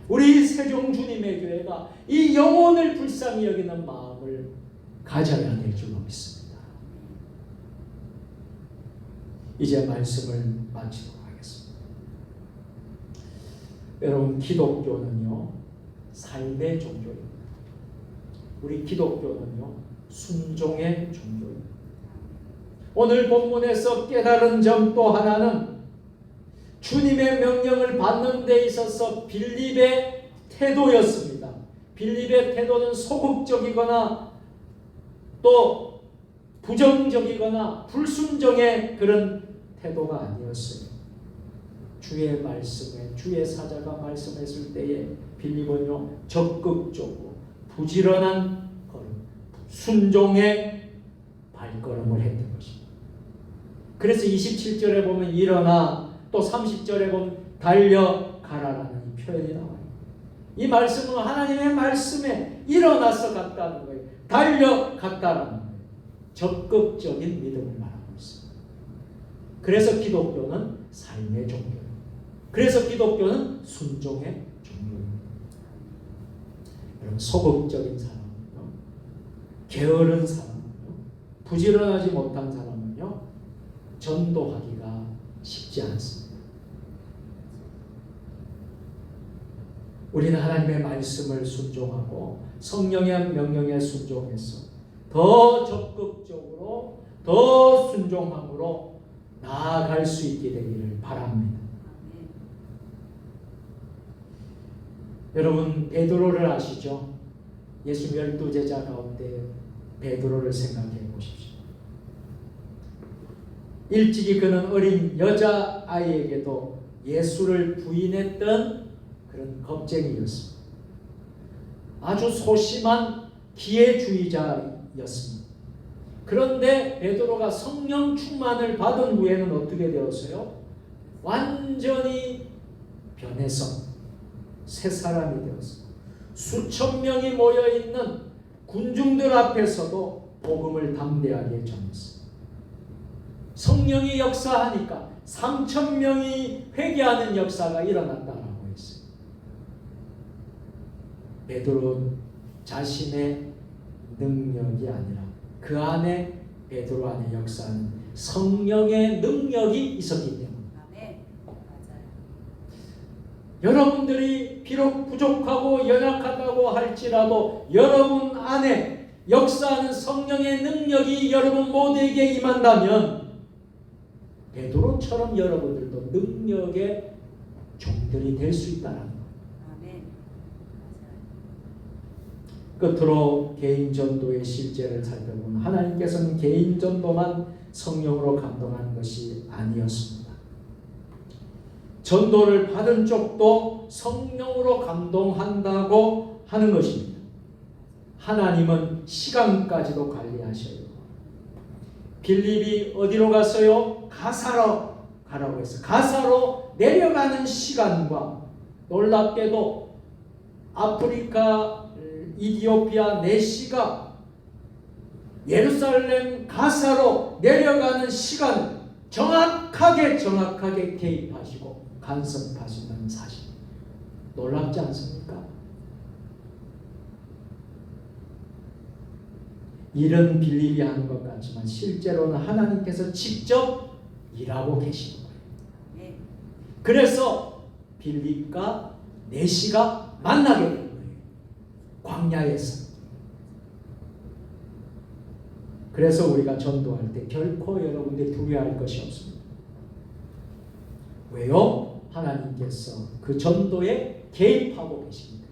A: 우리 세종 주님의 교회가 이 영혼을 불쌍히 여기는 마음을 가져야 될 줄로 믿습니다. 이제 말씀을 마치도록 하겠습니다. 여러분, 기독교는요 삶의 종교입니다. 우리 기독교는요 순종의 종교입니다. 오늘 본문에서 깨달은 점 또 하나는 주님의 명령을 받는 데 있어서 빌립의 태도였습니다. 빌립의 태도는 소극적이거나 또 부정적이거나 불순종의 그런 태도가 아니었어요. 주의 말씀에 주의 사자가 말씀했을 때에 빌립은요 적극적으로 부지런한 걸음, 순종의 발걸음을 했던 것입니다. 그래서 27절에 보면 일어나, 또 30절에 보면 달려가라라는 이 표현이 나와요. 이 말씀은 하나님의 말씀에 일어나서 갔다는 거예요. 달려갔다라는 거예요. 적극적인 믿음을 말하고 있습니다. 그래서 기독교는 삶의 종교예요. 그래서 기독교는 순종의 종교입니다. 여러분, 소극적인 사람은요, 게으른 사람은요, 부지런하지 못한 사람은요 전도하기가 쉽지 않습니다. 우리는 하나님의 말씀을 순종하고 성령의 명령에 순종해서 더 적극적으로 더 순종함으로 나아갈 수 있게 되기를 바랍니다. 여러분, 베드로를 아시죠? 예수 12제자 가운데 베드로를 생각해 보십시오. 일찍이 그는 어린 여자아이에게도 예수를 부인했던 그런 겁쟁이였습니다. 아주 소심한 기회주의자였습니다. 그런데 베드로가 성령 충만을 받은 후에는 어떻게 되었어요? 완전히 변해서 새 사람이 되었어요. 수천 명이 모여있는 군중들 앞에서도 복음을 담대하게 전했어요. 성령이 역사하니까 3,000명이 회개하는 역사가 일어났다라고 했어요. 베드로 자신의 능력이 아니라 그 안에, 베드로 안에 역사하는 성령의 능력이 있었기 때문에 여러분들이 비록 부족하고 연약하다고 할지라도 여러분 안에 역사하는 성령의 능력이 여러분 모두에게 임한다면 베드로처럼 여러분들도 능력의 종들이 될 수 있다는 거예요. 끝으로 개인 전도의 실제를 살펴보면 하나님께서는 개인 전도만 성령으로 감동하는 것이 아니었습니다. 전도를 받은 쪽도 성령으로 감동한다고 하는 것입니다. 하나님은 시간까지도 관리하셔요. 빌립이 어디로 갔어요? 가사로 가라고 했어요. 가사로 내려가는 시간과 놀랍게도 아프리카, 이디오피아 내시가 예루살렘 가사로 내려가는 시간을 정확하게 개입하시고 간섭하신다는 사실, 놀랍지 않습니까? 일은 빌립이 하는 것 같지만 실제로는 하나님께서 직접 일하고 계시는 거예요. 그래서 빌립과 내시가 만나게 된 거예요. 광야에서. 그래서 우리가 전도할 때 결코 여러분들이 두려워할 것이 없습니다. 왜요? 하나님께서 그 전도에 개입하고 계십니다.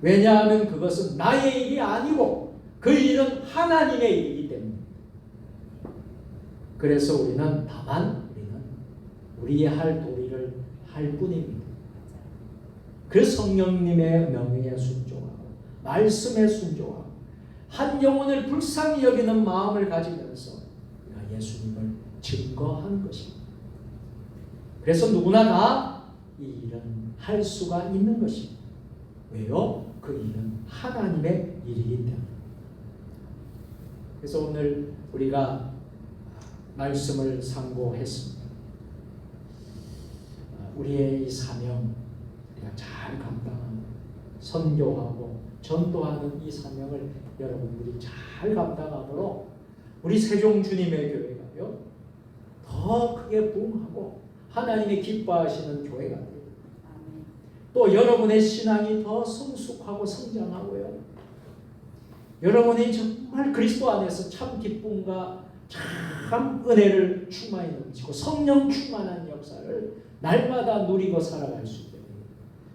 A: 왜냐하면 그것은 나의 일이 아니고 그 일은 하나님의 일이기 때문입니다. 그래서 우리는 다만 우리의 할 도리를 할 뿐입니다. 그 성령님의 명령에 순종하고 말씀에 순종하고 한 영혼을 불쌍히 여기는 마음을 가지면서 우리가 예수님을 증거하는 것입니다. 그래서 누구나 다 이 일은 할 수가 있는 것입니다. 왜요? 그 일은 하나님의 일이기 때문에. 그래서 오늘 우리가 말씀을 상고했습니다. 우리의 이 사명, 우리가 잘 감당하고 선교하고 전도하는 이 사명을 여러분들이 잘 감당함으로 우리 세종 주님의 교회가요 더 크게 부흥하고 하나님이 기뻐하시는 교회가 돼요. 또 여러분의 신앙이 더 성숙하고 성장하고요. 여러분이 정말 그리스도 안에서 참 기쁨과 참 은혜를 충만히 넘치고 성령 충만한 역사를 날마다 누리고 살아갈 수 있게 됩니다.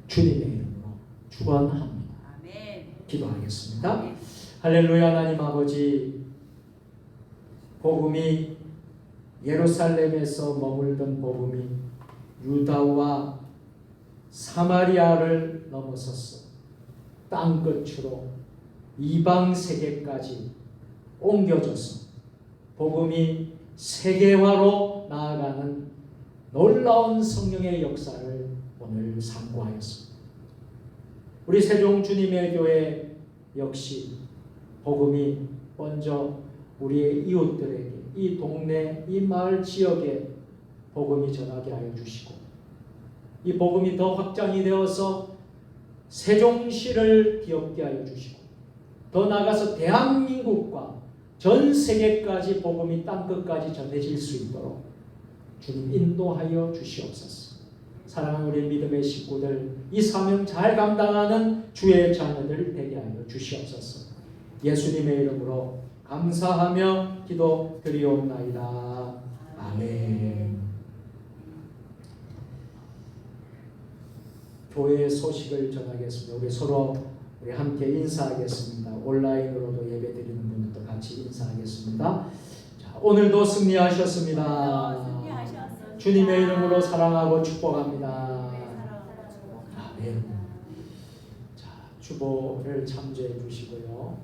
A: 주님의 이름으로 축원합니다. 기도하겠습니다. 할렐루야. 하나님 아버지, 복음이 예루살렘에서 머물던 복음이 유다와 사마리아를 넘어섰어 땅끝으로 이방 세계까지 옮겨져서 복음이 세계화로 나아가는 놀라운 성령의 역사를 오늘 상고하였습니다. 우리 세종 주님의 교회 역시 복음이 먼저 우리의 이웃들에게 이 동네, 이 마을 지역에 복음이 전하게 하여 주시고 이 복음이 더 확장이 되어서 세종시를 기업게 하여 주시고 더 나아가서 대한민국과 전 세계까지 복음이 땅끝까지 전해질 수 있도록 주님 인도하여 주시옵소서. 사랑하는 우리 믿음의 식구들, 이 사명 잘 감당하는 주의 자녀들 되게 하여 주시옵소서. 예수님의 이름으로 감사하며 기도드리옵나이다. 아멘. 교회의 소식을 전하겠습니다. 우리 함께 인사하겠습니다. 온라인으로도 예배드리는 분들도 같이 인사하겠습니다. 자, 오늘도 승리하셨습니다. 주님의 이름으로 사랑하고 축복합니다. 아멘. 자, 주보를 참조해 주시고요.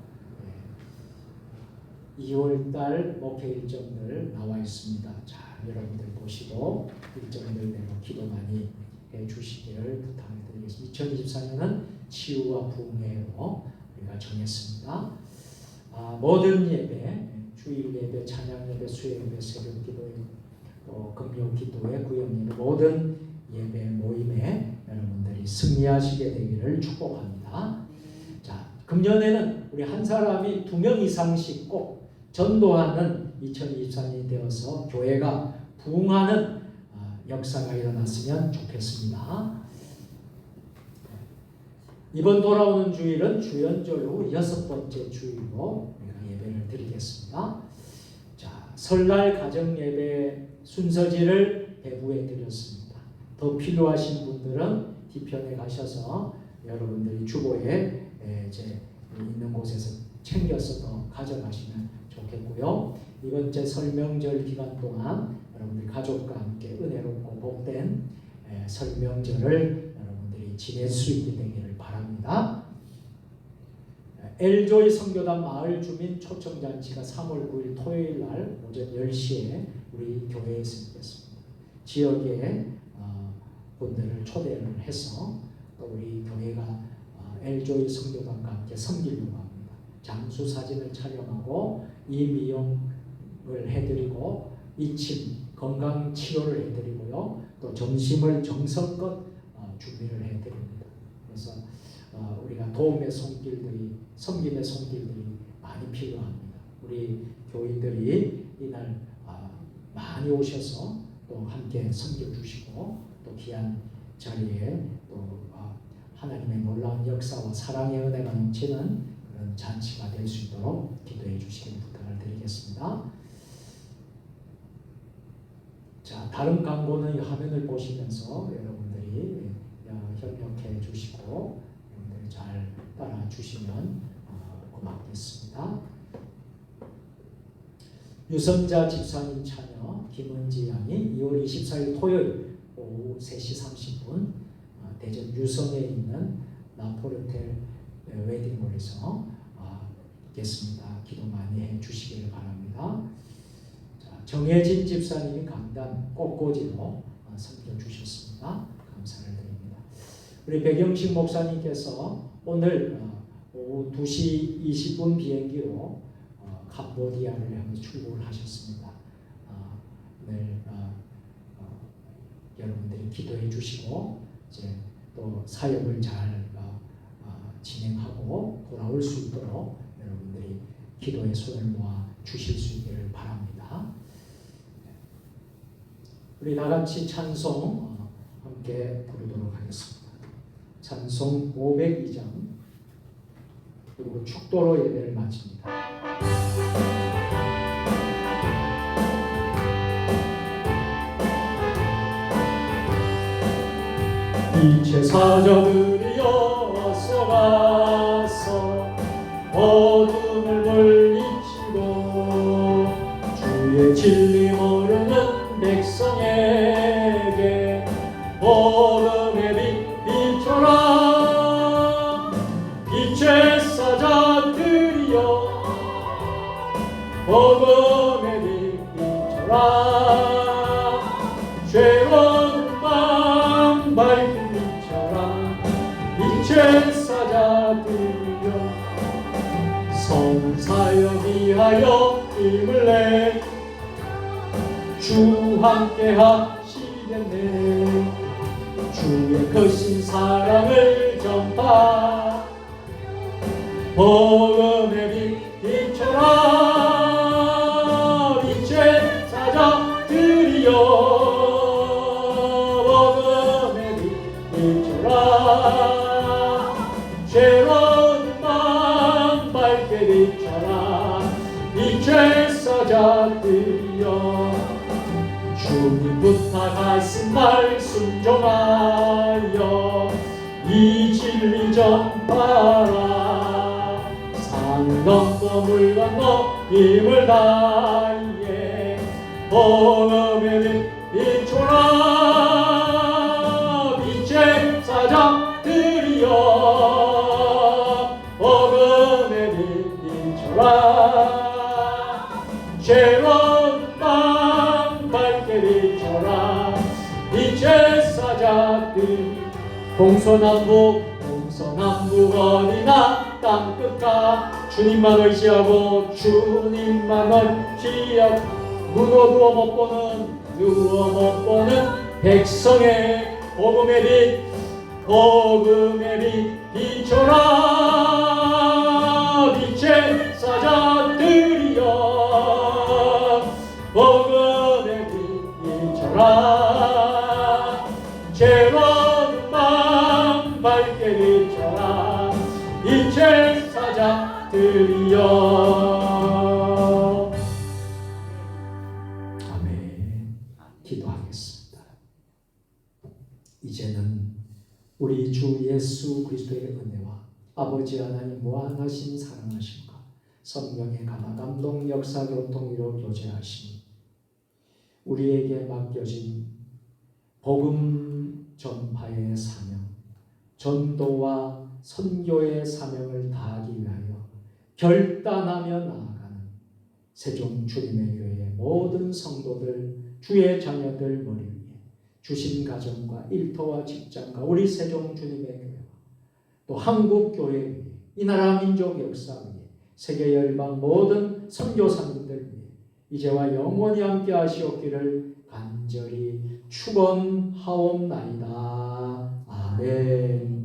A: 2월달 목회 일정들 나와 있습니다. 자, 여러분들 보시고 일정들대로 기도 많이 해주시기를 부탁드리겠습니다. 2024년은 치유와 부흥회로 우리가 정했습니다. 모든 예배, 주일 예배, 찬양 예배, 수요 예배, 새벽 기도회, 또 금요 기도회, 구역 예배, 모든 예배 모임에 여러분들이 승리하시게 되기를 축복합니다. 자, 금년에는 우리 한 사람이 2명 이상씩 꼭 전도하는 2024년이 되어서 교회가 부흥하는 역사가 일어났으면 좋겠습니다. 이번 돌아오는 주일은 주연절로 6번째 주일로 우리가 예배를 드리겠습니다. 자, 설날 가정 예배 순서지를 배부해 드렸습니다. 더 필요하신 분들은 뒤편에 가셔서 여러분들이 주보에 이제 있는 곳에서 챙겨서 더 가져가시면 좋겠고요. 이번 주 설명절 기간 동안 여러분들이 가족과 함께 은혜롭고 복된 설명절을 여러분들이 지낼 수 있게 되기를 바랍니다. 엘조이 선교단 마을 주민 초청잔치가 3월 9일 토요일 날 오전 10시에 우리 교회에서 있겠습니다. 지역의 분들을 초대를 해서 또 우리 교회가 엘조이 선교단과 함께 섬기려고 합니다. 장수 사진을 촬영하고 이미용을 해드리고 이침 건강 치료를 해드리고요. 또 점심을 정성껏 준비를 해드립니다. 그래서 우리가 도움의 손길들이, 섬김의 손길들이 많이 필요합니다. 우리 교인들이 이날 많이 오셔서 또 함께 섬겨주시고 또 귀한 자리에 또 하나님의 놀라운 역사와 사랑의 은혜가 넘치는 그런 잔치가 될 수 있도록 기도해 주시길 부탁을 드리겠습니다. 자, 다른 광고는 이 화면을 보시면서 여러분들이 협력해 주시고 여러분들이 잘 따라 주시면 고맙겠습니다. 유선자 집사님 자녀 김은지 양이 2월 24일 토요일 오후 3시 30분 대전 유성에 있는 나포르텔 웨딩홀에서 받겠습니다. 기도 많이 해주시기를 바랍니다. 자, 정혜진 집사님이 강단 꽃꽂이로 섬겨주셨습니다. 감사를 드립니다. 우리 백영식 목사님께서 오늘 오후 2시 20분 비행기로 캄보디아를 향해 출국을 하셨습니다. 오늘 여러분들이 기도해 주시고 이제 또 사역을 잘 진행하고 돌아올 수 있도록 여러분들이 기도의 손을 모아 주실 수 있기를 바랍니다. 우리 다 같이 찬송 함께 부르도록 하겠습니다. 찬송 502장 그리고 축도로 예배를 마칩니다. 이체 사자들이여 쏘가서 어둠을 물리치고 주의 진리 모르는 백성에게 복음의 빛 비춰라. 이체 사자들이여 복음의 빛 비춰라. 죄로운 밤 밝히 이체 사자들이여 성사역 위하여 힘을 내 주 함께 하시겠네. 주의 크신 사랑을 전파 복음의 빛 비춰라. 이체 사자들이여 복음의 빛 비춰라. 죄로운 밤 밝게 비춰라. 이체 사자들이여 주님 부탁하신 말 순종하여 이 진리 전파라. 산 넘고 물 건너 힘을 다해 복음의 빛 비춰라. 이체 사자들이여 복음의 빛 비춰라. 죄로운 밤 밝게 비춰라. 이체 사자들 동서남북 어디나 땅끝가 주님만 의지하고 주님만 의지하고 누워 못 보는 백성의 복음의 빛 비춰라. 이체 사자들이여 복음의 빛 비춰라. 죄로운 밤 밝게 비춰라. 이체 사자들이여. 아멘. 기도하겠습니다. 이제는 우리 주 예수 그리스도의 은혜와 아버지 하나님 무한하신 사랑하심과 성령의 감화 감동 역사 교통으로 교제하심이 우리에게 맡겨진 복음 전파의 사명, 전도와 선교의 사명을 다하기 위하여 결단하며 나아가는 세종 주님의 교회의 모든 성도들, 주의 자녀들 머리 위에 주신 가정과 일터와 직장과 우리 세종 주님의 교회와 또 한국 교회 위에 이 나라 민족 역사 위에 세계 열방 모든 선교사님들 위해 이제와 영원히 함께 하시옵기를 간절히 축원하옵나이다. 아멘.